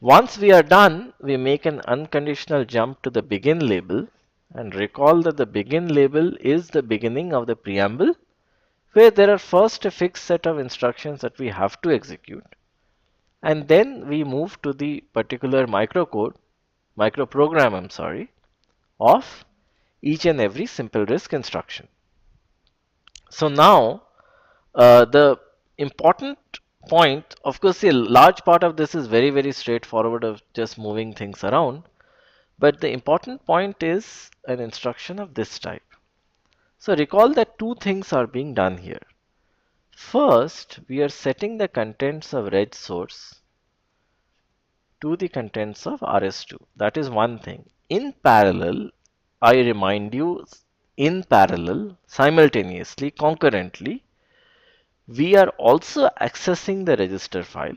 Once we are done, we make an unconditional jump to the begin label and recall that the begin label is the beginning of the preamble, where there are first a fixed set of instructions that we have to execute, and then we move to the particular microprogram, of each and every simple RISC instruction. So now The important point, of course, see, a large part of this is very straightforward of just moving things around. But the important point is an instruction of this type. So recall that two things are being done here. First, we are setting the contents of reg source to the contents of rs2. That is one thing. In parallel, I remind you, in parallel, simultaneously, concurrently, we are also accessing the register file.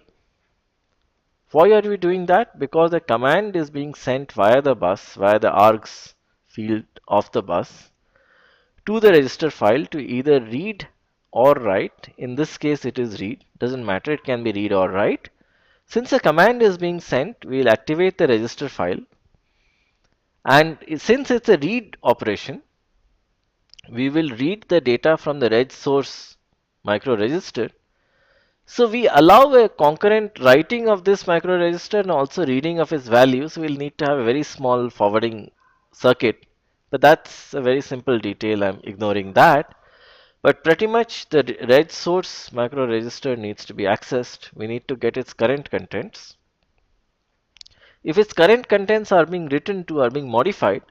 Why are we doing that? Because the command is being sent via the bus, via the args field of the bus, to the register file to either read or write. In this case, it is read. Doesn't matter, it can be read or write. Since a command is being sent, we'll activate the register file. And since it's a read operation, we will read the data from the reg source micro register. So we allow a concurrent writing of this micro register and also reading of its values. We'll need to have a very small forwarding circuit, but that's a very simple detail. I'm ignoring that. But pretty much the reg source micro register needs to be accessed. We need to get its current contents. If its current contents are being written to, are being modified,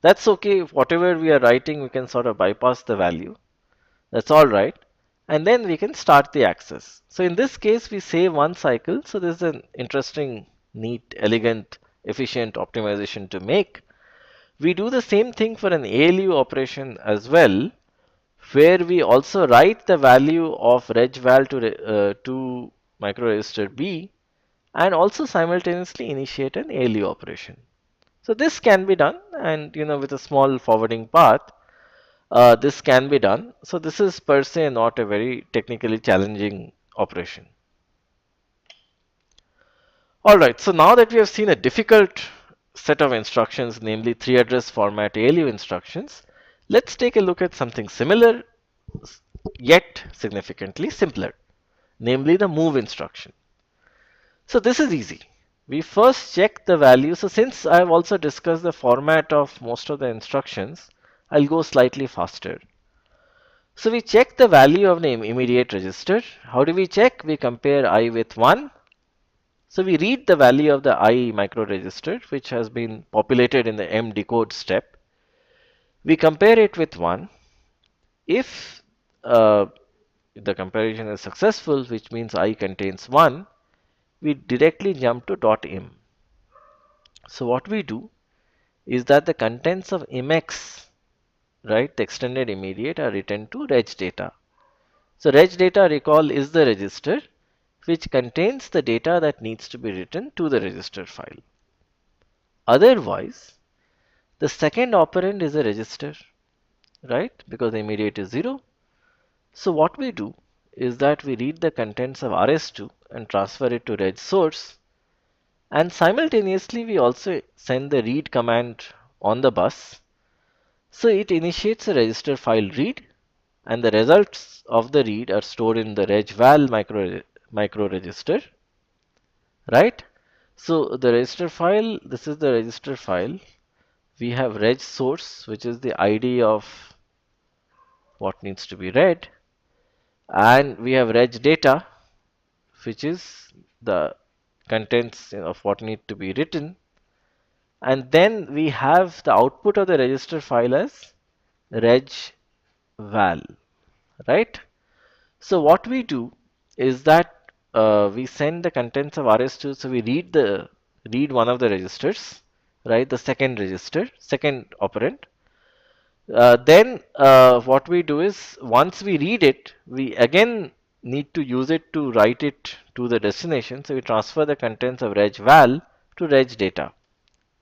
that's okay. If whatever we are writing, we can sort of bypass the value. That's all right. And then we can start the access. So in this case, we save one cycle. So this is an interesting, neat, elegant, efficient optimization to make. We do the same thing for an ALU operation as well, where we also write the value of regval to microregister B and also simultaneously initiate an ALU operation. So this can be done, and with a small forwarding path, this can be done. So this is per se not a very technically challenging operation. All right, so now that we have seen a difficult set of instructions, namely 3-address format ALU instructions, let's take a look at something similar yet significantly simpler, namely the move instruction. So this is easy. We first check the value. So since I have also discussed the format of most of the instructions, I'll go slightly faster. So we check the value of the immediate register. How do we check? We compare I with 1. So we read the value of the I micro register, which has been populated in the M decode step. We compare it with 1. If the comparison is successful, which means I contains 1, we directly jump to .im. So what we do is that the contents of imx, right, the extended immediate, are written to reg data. So reg data, recall, is the register which contains the data that needs to be written to the register file. Otherwise, the second operand is a register, right, because the immediate is 0. So what we do is that we read the contents of rs2 and transfer it to reg source, and simultaneously we also send the read command on the bus. So it initiates a register file read, and the results of the read are stored in the regval micro register, right? So the register file, this is the register file. We have reg source, which is the ID of what needs to be read, and we have reg data, which is the contents of what need to be written, and then we have the output of the register file as reg val, right? So what we do is that we send the contents of rs2. So we read one of the registers, right? The second register, second operand. Then what we do is once we read it, we again need to use it to write it to the destination. So we transfer the contents of reg val to reg data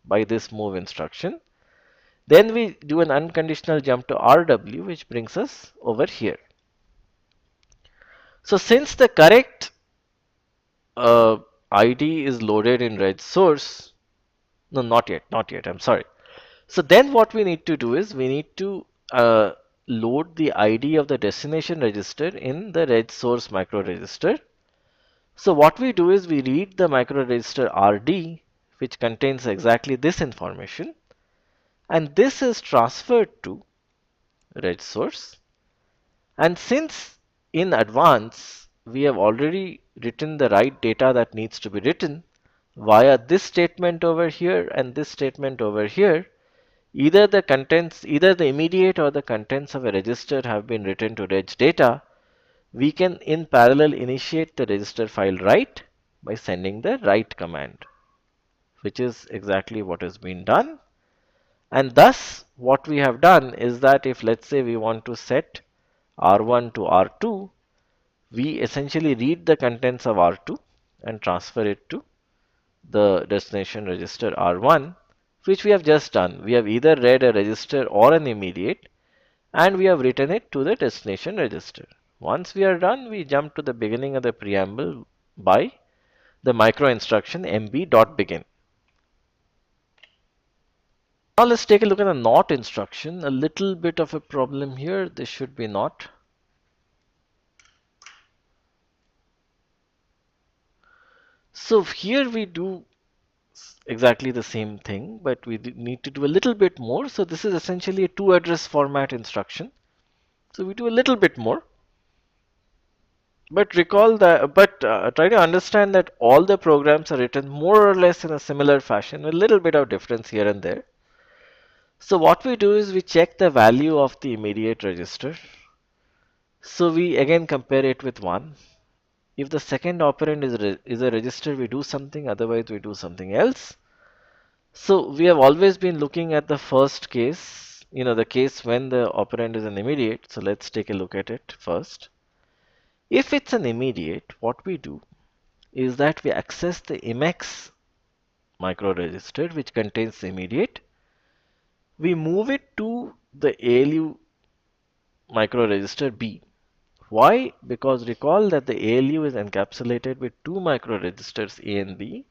by this move instruction. Then we do an unconditional jump to RW, which brings us over here. So since the correct ID is loaded in reg source, no, not yet, I'm sorry. So then what we need to do is we need to load the ID of the destination register in the reg source micro register. So what we do is we read the micro register RD, which contains exactly this information, and this is transferred to reg source. And since in advance, we have already written the right data that needs to be written via this statement over here and this statement over here. Either the contents, either the immediate or the contents of a register have been written to reg data. We can in parallel initiate the register file write by sending the write command, which is exactly what has been done. And thus, what we have done is that if let's say we want to set R1 to R2, we essentially read the contents of R2 and transfer it to the destination register R1, which we have just done. We have either read a register or an immediate, and we have written it to the destination register. Once we are done, we jump to the beginning of the preamble by the micro instruction mb.begin. Now let's take a look at the not instruction. A little bit of a problem here. This should be not. So here we do exactly the same thing, but we need to do a little bit more. So this is essentially a two address format instruction. So we do a little bit more. But recall that, try to understand that all the programs are written more or less in a similar fashion, with a little bit of difference here and there. So what we do is we check the value of the immediate register. So we again compare it with 1. If the second operand is a register, we do something, otherwise we do something else. So we have always been looking at the first case, the case when the operand is an immediate. So let's take a look at it first. If it's an immediate, what we do is that we access the IMEX micro register which contains the immediate. We move it to the ALU micro register B. Why? Because recall that the ALU is encapsulated with two micro registers A and B,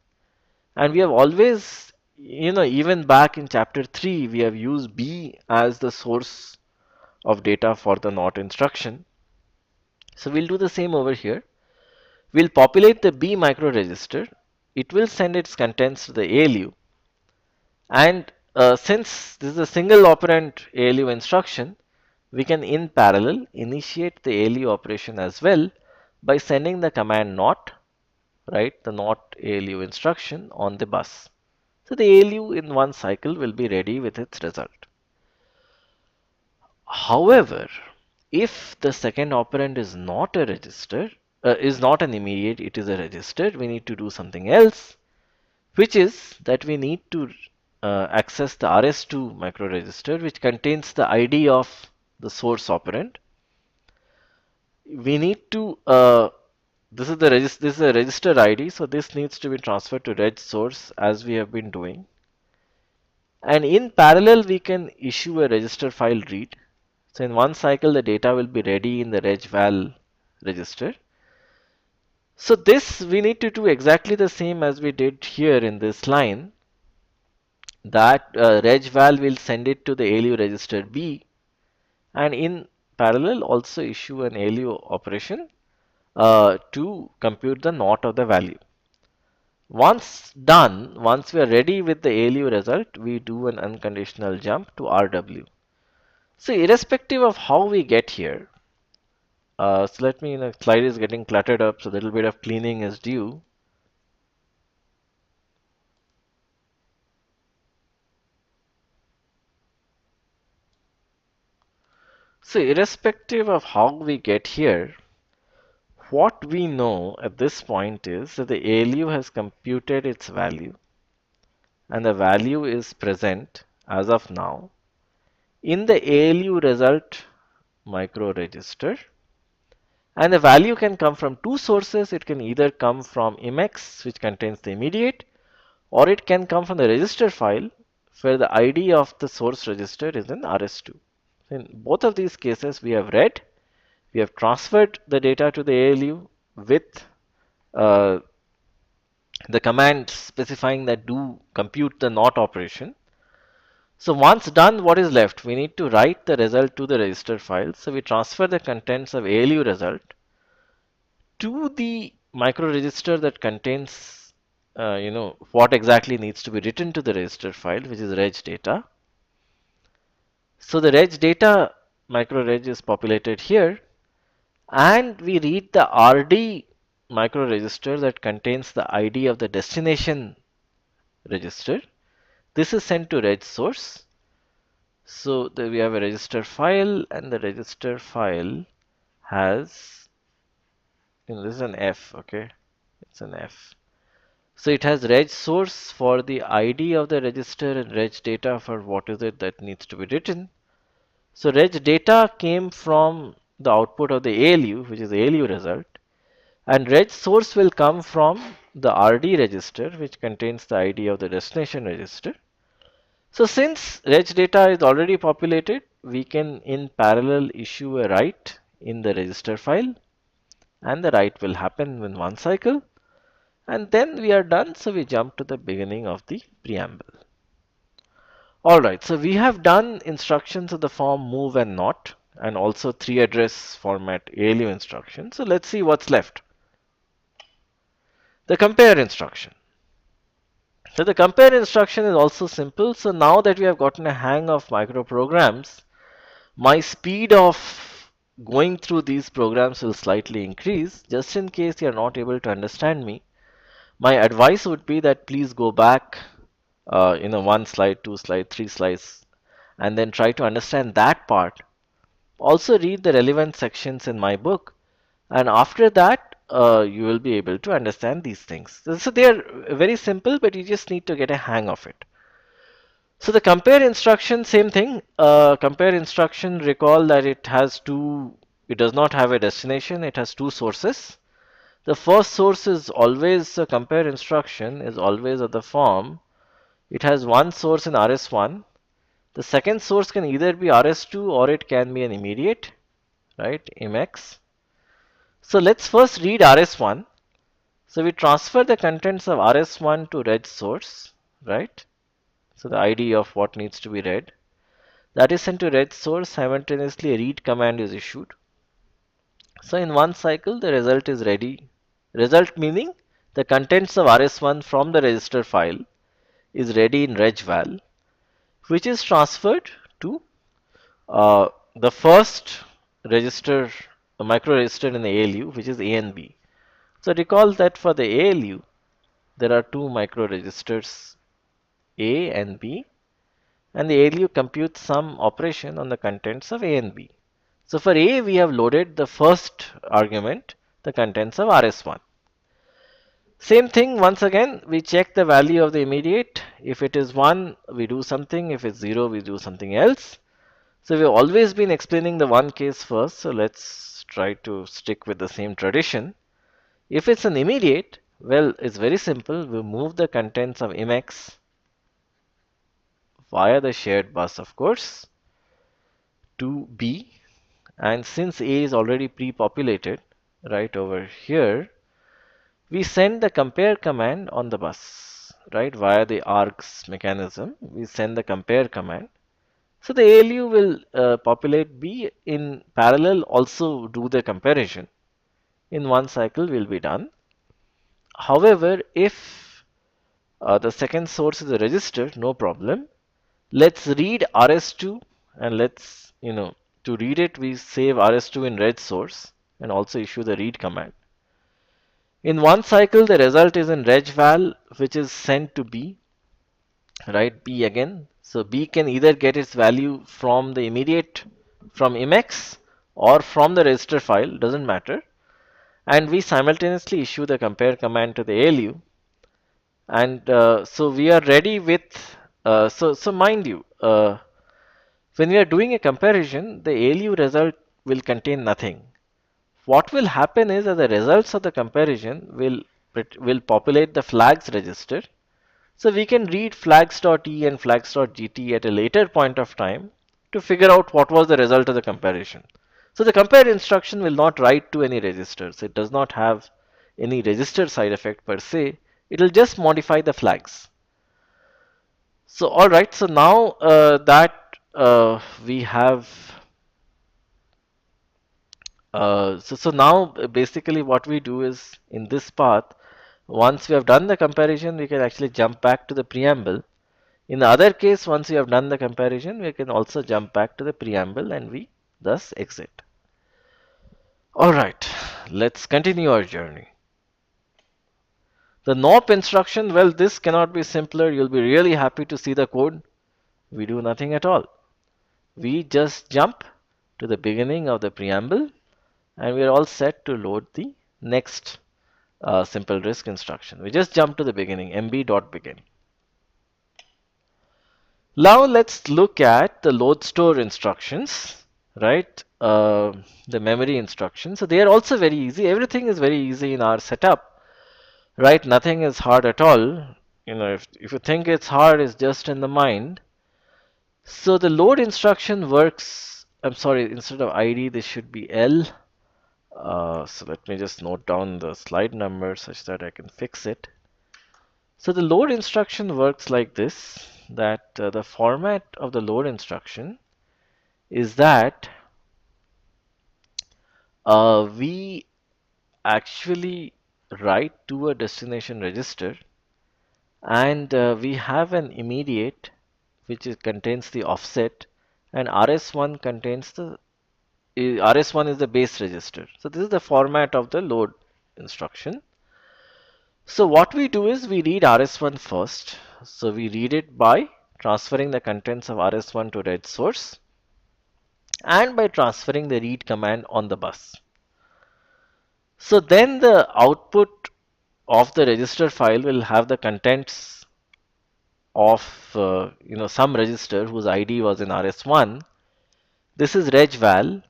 and we have always, even back in chapter 3, we have used B as the source of data for the NOT instruction. So we'll do the same over here. We'll populate the B micro register. It will send its contents to the ALU. And since this is a single operand ALU instruction, we can in parallel initiate the ALU operation as well by sending the command not, right, the not ALU instruction on the bus. So the ALU in one cycle will be ready with its result. However, if the second operand is not a register, is not an immediate, it is a register, we need to do something else, which is that we need to access the RS2 microregister, which contains the ID of the source operand. We need to this is a register ID, so this needs to be transferred to reg source as we have been doing. And in parallel, we can issue a register file read. So in one cycle, the data will be ready in the regval register. So this we need to do exactly the same as we did here in this line. That regval will send it to the ALU register B, and in parallel also issue an ALU operation to compute the NOT of the value. Once done, once we are ready with the ALU result, we do an unconditional jump to RW. So irrespective of how we get here, so let me, slide is getting cluttered up, so a little bit of cleaning is due. So irrespective of how we get here, what we know at this point is that the ALU has computed its value, and the value is present as of now in the ALU result micro register. And the value can come from two sources. It can either come from IMEX, which contains the immediate, or it can come from the register file where the ID of the source register is in RS2. In both of these cases, we have read, we have transferred the data to the ALU with uh, the command specifying that do compute the NOT operation. So once done, what is left? We need to write the result to the register file. So we transfer the contents of ALU result to the micro register that contains what exactly needs to be written to the register file, which is reg data. So the reg data micro reg is populated here, and we read the RD micro register that contains the ID of the destination register. This is sent to reg source. So we have a register file, and the register file has, this is an F, okay? It's an F. So it has reg source for the ID of the register and reg data for what is it that needs to be written. So reg data came from the output of the ALU, which is the ALU result, and reg source will come from the RD register, which contains the ID of the destination register. So since reg data is already populated, we can in parallel issue a write in the register file, and the write will happen in one cycle, and then we are done. So we jump to the beginning of the preamble. Alright, so we have done instructions of the form move and not, and also 3 address format ALU instruction. So let's see what's left. The compare instruction. So the compare instruction is also simple. So now that we have gotten a hang of microprograms, my speed of going through these programs will slightly increase. Just in case you are not able to understand me, my advice would be that please go back, 1 slide, 2 slide, 3 slides, and then try to understand that part. Also read the relevant sections in my book, and after that you will be able to understand these things. So they are very simple, but you just need to get a hang of it. So the compare instruction, same thing. Compare instruction, recall that it does not have a destination, it has two sources. The first source is always, the compare instruction is always of the form, it has one source in RS1. The second source can either be RS2 or it can be an immediate, right, IMX. So let's first read RS1. So we transfer the contents of RS1 to reg source, right? So the ID of what needs to be read. That is sent to reg source, simultaneously a read command is issued. So in one cycle the result is ready. Result meaning the contents of RS1 from the register file is ready in regval, which is transferred to the first register, a micro register in the ALU, which is A and B. So recall that for the ALU, there are two micro registers A and B, and the ALU computes some operation on the contents of A and B. So for A, we have loaded the first argument, the contents of RS1. Same thing, once again, we check the value of the immediate. If it is 1, we do something. If it's 0, we do something else. So we've always been explaining the one case first, so let's try to stick with the same tradition. If it's an immediate, well, it's very simple. We move the contents of IMX via the shared bus, of course, to B. And since A is already pre-populated right over here, we send the compare command on the bus, right, via the args mechanism. We send the compare command. So the ALU will populate B in parallel, also do the comparison. In one cycle will be done. However, if the second source is a register, no problem. Let's read RS2, and to read it, we save RS2 in reg source and also issue the read command. In one cycle, the result is in regval, which is sent to B, right? B again. So B can either get its value from the immediate, from IMX, or from the register file, doesn't matter. And we simultaneously issue the compare command to the ALU. And so we are ready with, so mind you, when we are doing a comparison, the ALU result will contain nothing. What will happen is that the results of the comparison will populate the flags register. So we can read flags.e and flags.gt at a later point of time to figure out what was the result of the comparison. So the compare instruction will not write to any registers. It does not have any register side effect per se. It will just modify the flags. So alright, so now that we have so now basically what we do is in this path, once we have done the comparison, we can actually jump back to the preamble. In the other case, once we have done the comparison, we can also jump back to the preamble and we thus exit. Alright, let's continue our journey. The NOP instruction, well, this cannot be simpler. You'll be really happy to see the code. We do nothing at all. We just jump to the beginning of the preamble and we're all set to load the next simple risk instruction. We just jump to the beginning, mb.begin. Now let's look at the load store instructions, right? The memory instructions. So they are also very easy. Everything is very easy in our setup, right? Nothing is hard at all. If you think it's hard, it's just in the mind. So the load instruction works. I'm sorry, instead of ID, this should be L. So let me just note down the slide number such that I can fix it. So the load instruction works like this, that the format of the load instruction is that we actually write to a destination register and we have an immediate which contains the offset and RS1 contains the RS1 is the base register. So this is the format of the load instruction. So what we do is we read RS1 first. So we read it by transferring the contents of RS1 to read source and by transferring the read command on the bus. So then the output of the register file will have the contents of some register whose ID was in RS1. This is regval.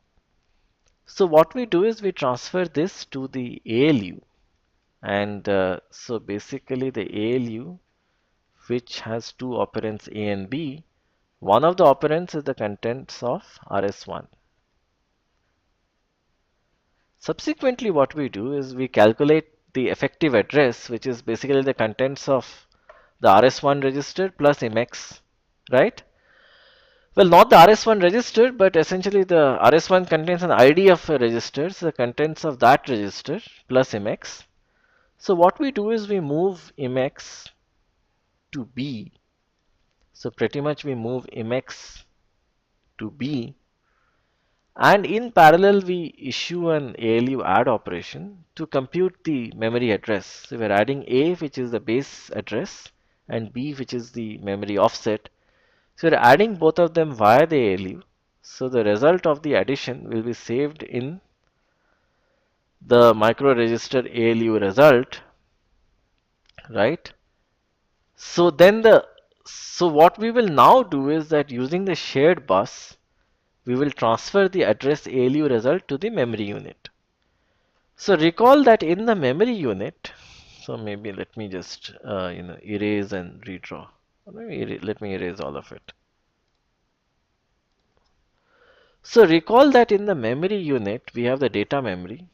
So what we do is we transfer this to the ALU and so basically the ALU which has two operands A and B. One of the operands is the contents of RS1. Subsequently, what we do is we calculate the effective address, which is basically the contents of the RS1 register plus MX, right? Well, not the RS1 register, but essentially the RS1 contains an ID of a register, so the contents of that register plus MX. So what we do is we move MX to B. So pretty much we move MX to B. And in parallel, we issue an ALU add operation to compute the memory address. So we're adding A, which is the base address, and B, which is the memory offset. So we're adding both of them via the ALU. So the result of the addition will be saved in the micro register ALU result, right? So what we will now do is that using the shared bus, we will transfer the address ALU result to the memory unit. So recall that in the memory unit, so maybe let me just erase and redraw. Let me erase all of it. So recall that in the memory unit, we have the data memory.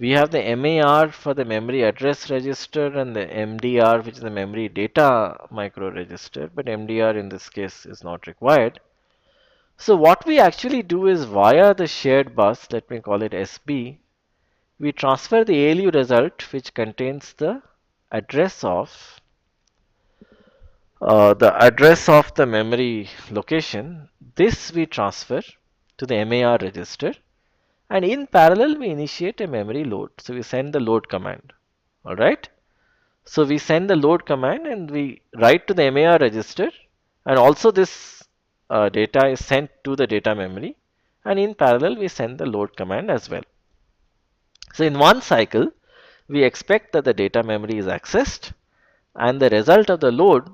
We have the MAR for the memory address register and the MDR, which is the memory data micro register, but MDR in this case is not required. So what we actually do is via the shared bus, let me call it SB, we transfer the ALU result which contains the address of the memory location. This we transfer to the MAR register and in parallel we initiate a memory load. So we send the load command. Alright. So we send the load command and we write to the MAR register and also this data is sent to the data memory and in parallel we send the load command as well. So in one cycle we expect that the data memory is accessed and the result of the load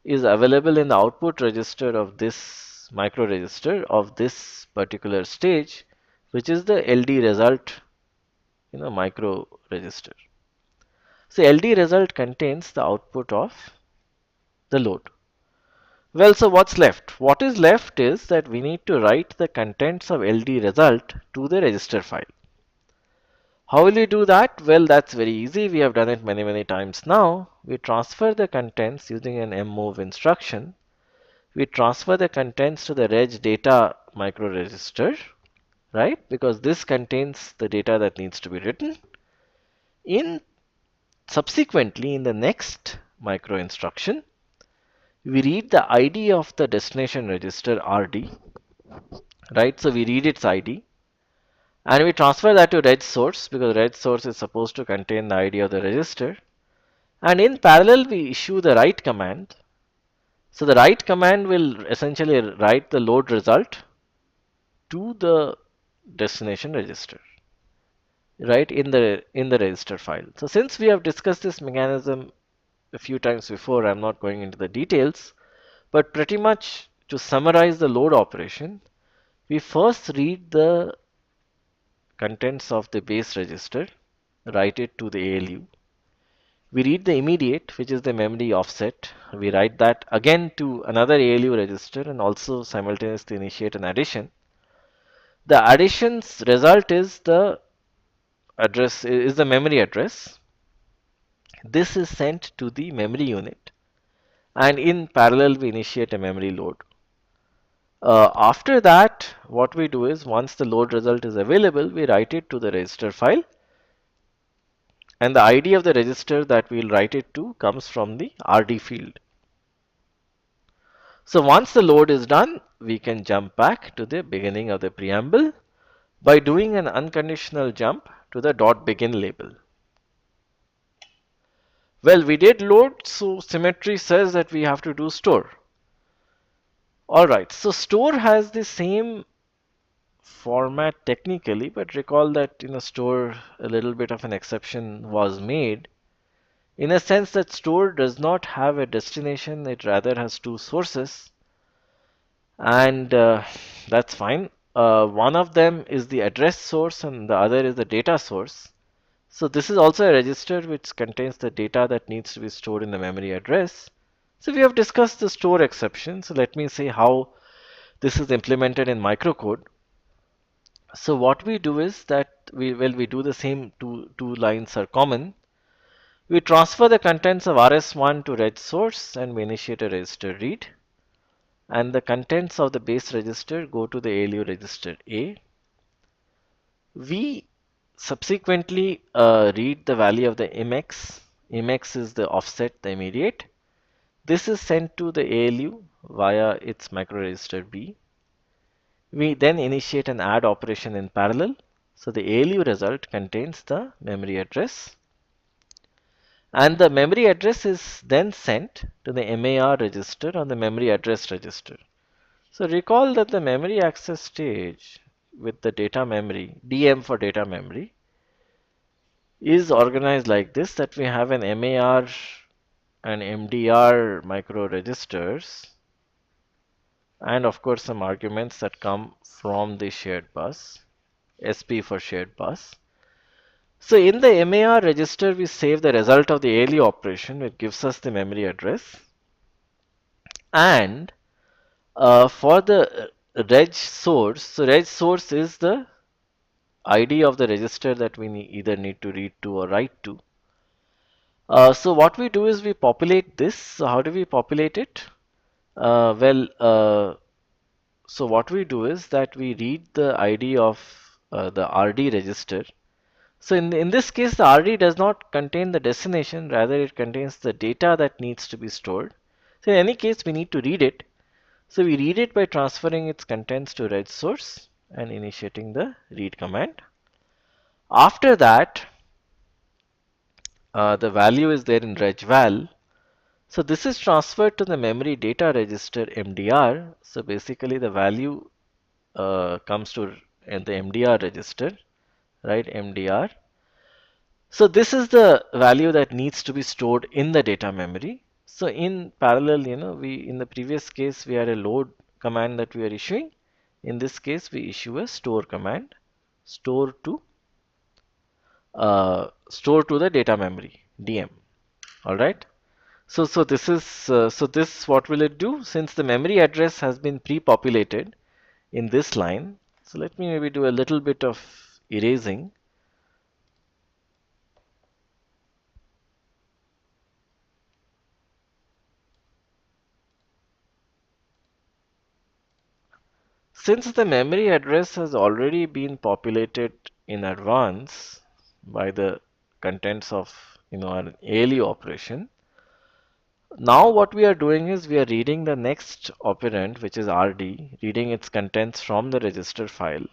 is available in the output register of this micro register of this particular stage, which is the LD result micro register. So LD result contains the output of the load. Well, so what's left? What is left is that we need to write the contents of LD result to the register file. How will we do that? Well, that's very easy. We have done it many times now. We transfer the contents using an mmove instruction. We transfer the contents to the reg data micro register, right? Because this contains the data that needs to be written. Subsequently, in the next micro instruction, we read the ID of the destination register RD, right? So we read its ID And we transfer that to reg source because reg source is supposed to contain the ID of the register. And in parallel, we issue the write command. So the write command will essentially write the load result to the destination register, right, in the register file. So since we have discussed this mechanism a few times before, I'm not going into the details, but pretty much to summarize the load operation, we first read the contents of the base register, write it to the ALU. We read the immediate, which is the memory offset. We write that again to another ALU register and also simultaneously initiate an addition. The addition's result is the memory address. This is sent to the memory unit, and in parallel we initiate a memory load. After that, what we do is once the load result is available, we write it to the register file, and the ID of the register that we'll write it to comes from the RD field. So once the load is done, we can jump back to the beginning of the preamble by doing an unconditional jump to the dot begin label. Well, we did load, so symmetry says that we have to do store. Alright, so store has the same format technically, but recall that in a store a little bit of an exception was made in a sense that store does not have a destination, it rather has two sources, and that's fine. One of them is the address source and the other is the data source. So this is also a register which contains the data that needs to be stored in the memory address. So we have discussed the store exception. So let me say how this is implemented in microcode. So what we do is that we do the same, two lines are common. We transfer the contents of RS1 to reg source and we initiate a register read. And the contents of the base register go to the ALU register A. We subsequently read the value of the IMEX. IMEX is the offset, the immediate. This is sent to the ALU via its microregister B. We then initiate an add operation in parallel. So the ALU result contains the memory address. And the memory address is then sent to the MAR register on the memory address register. So recall that the memory access stage with the data memory, DM for data memory, is organized like this, that we have an MAR and MDR micro registers and of course some arguments that come from the shared bus, SP for shared bus. So in the MAR register we save the result of the ALU operation, which gives us the memory address, and for the reg source, so reg source is the ID of the register that we either need to read to or write to. So what we do is we populate this. So how do we populate it? So what we do is that we read the ID of the RD register. So in this case, the RD does not contain the destination, rather it contains the data that needs to be stored. So in any case, we need to read it. So we read it by transferring its contents to reg source and initiating the read command. After that, the value is there in regval. So this is transferred to the memory data register MDR. So basically the value comes to the MDR register, right? MDR. So this is the value that needs to be stored in the data memory. So in parallel, in the previous case, we had a load command that we are issuing. In this case, we issue a store command, store to the data memory, DM. All right. So this is what will it do? Since the memory address has been pre-populated in this line, so let me maybe do a little bit of erasing. Since the memory address has already been populated in advance by the contents of an ALU operation, now what we are doing is we are reading the next operand, which is RD, reading its contents from the register file,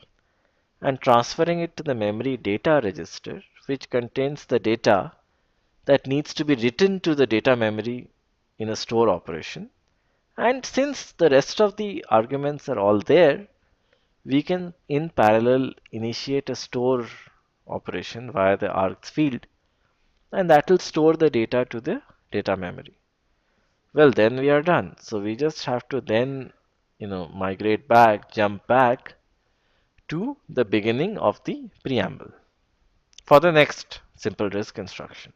and transferring it to the memory data register, which contains the data that needs to be written to the data memory in a store operation. And since the rest of the arguments are all there, we can in parallel initiate a store operation via the args field, and that will store the data to the data memory. Well, then we are done. So we just have to then, migrate back, jump back to the beginning of the preamble for the next simple disk instruction.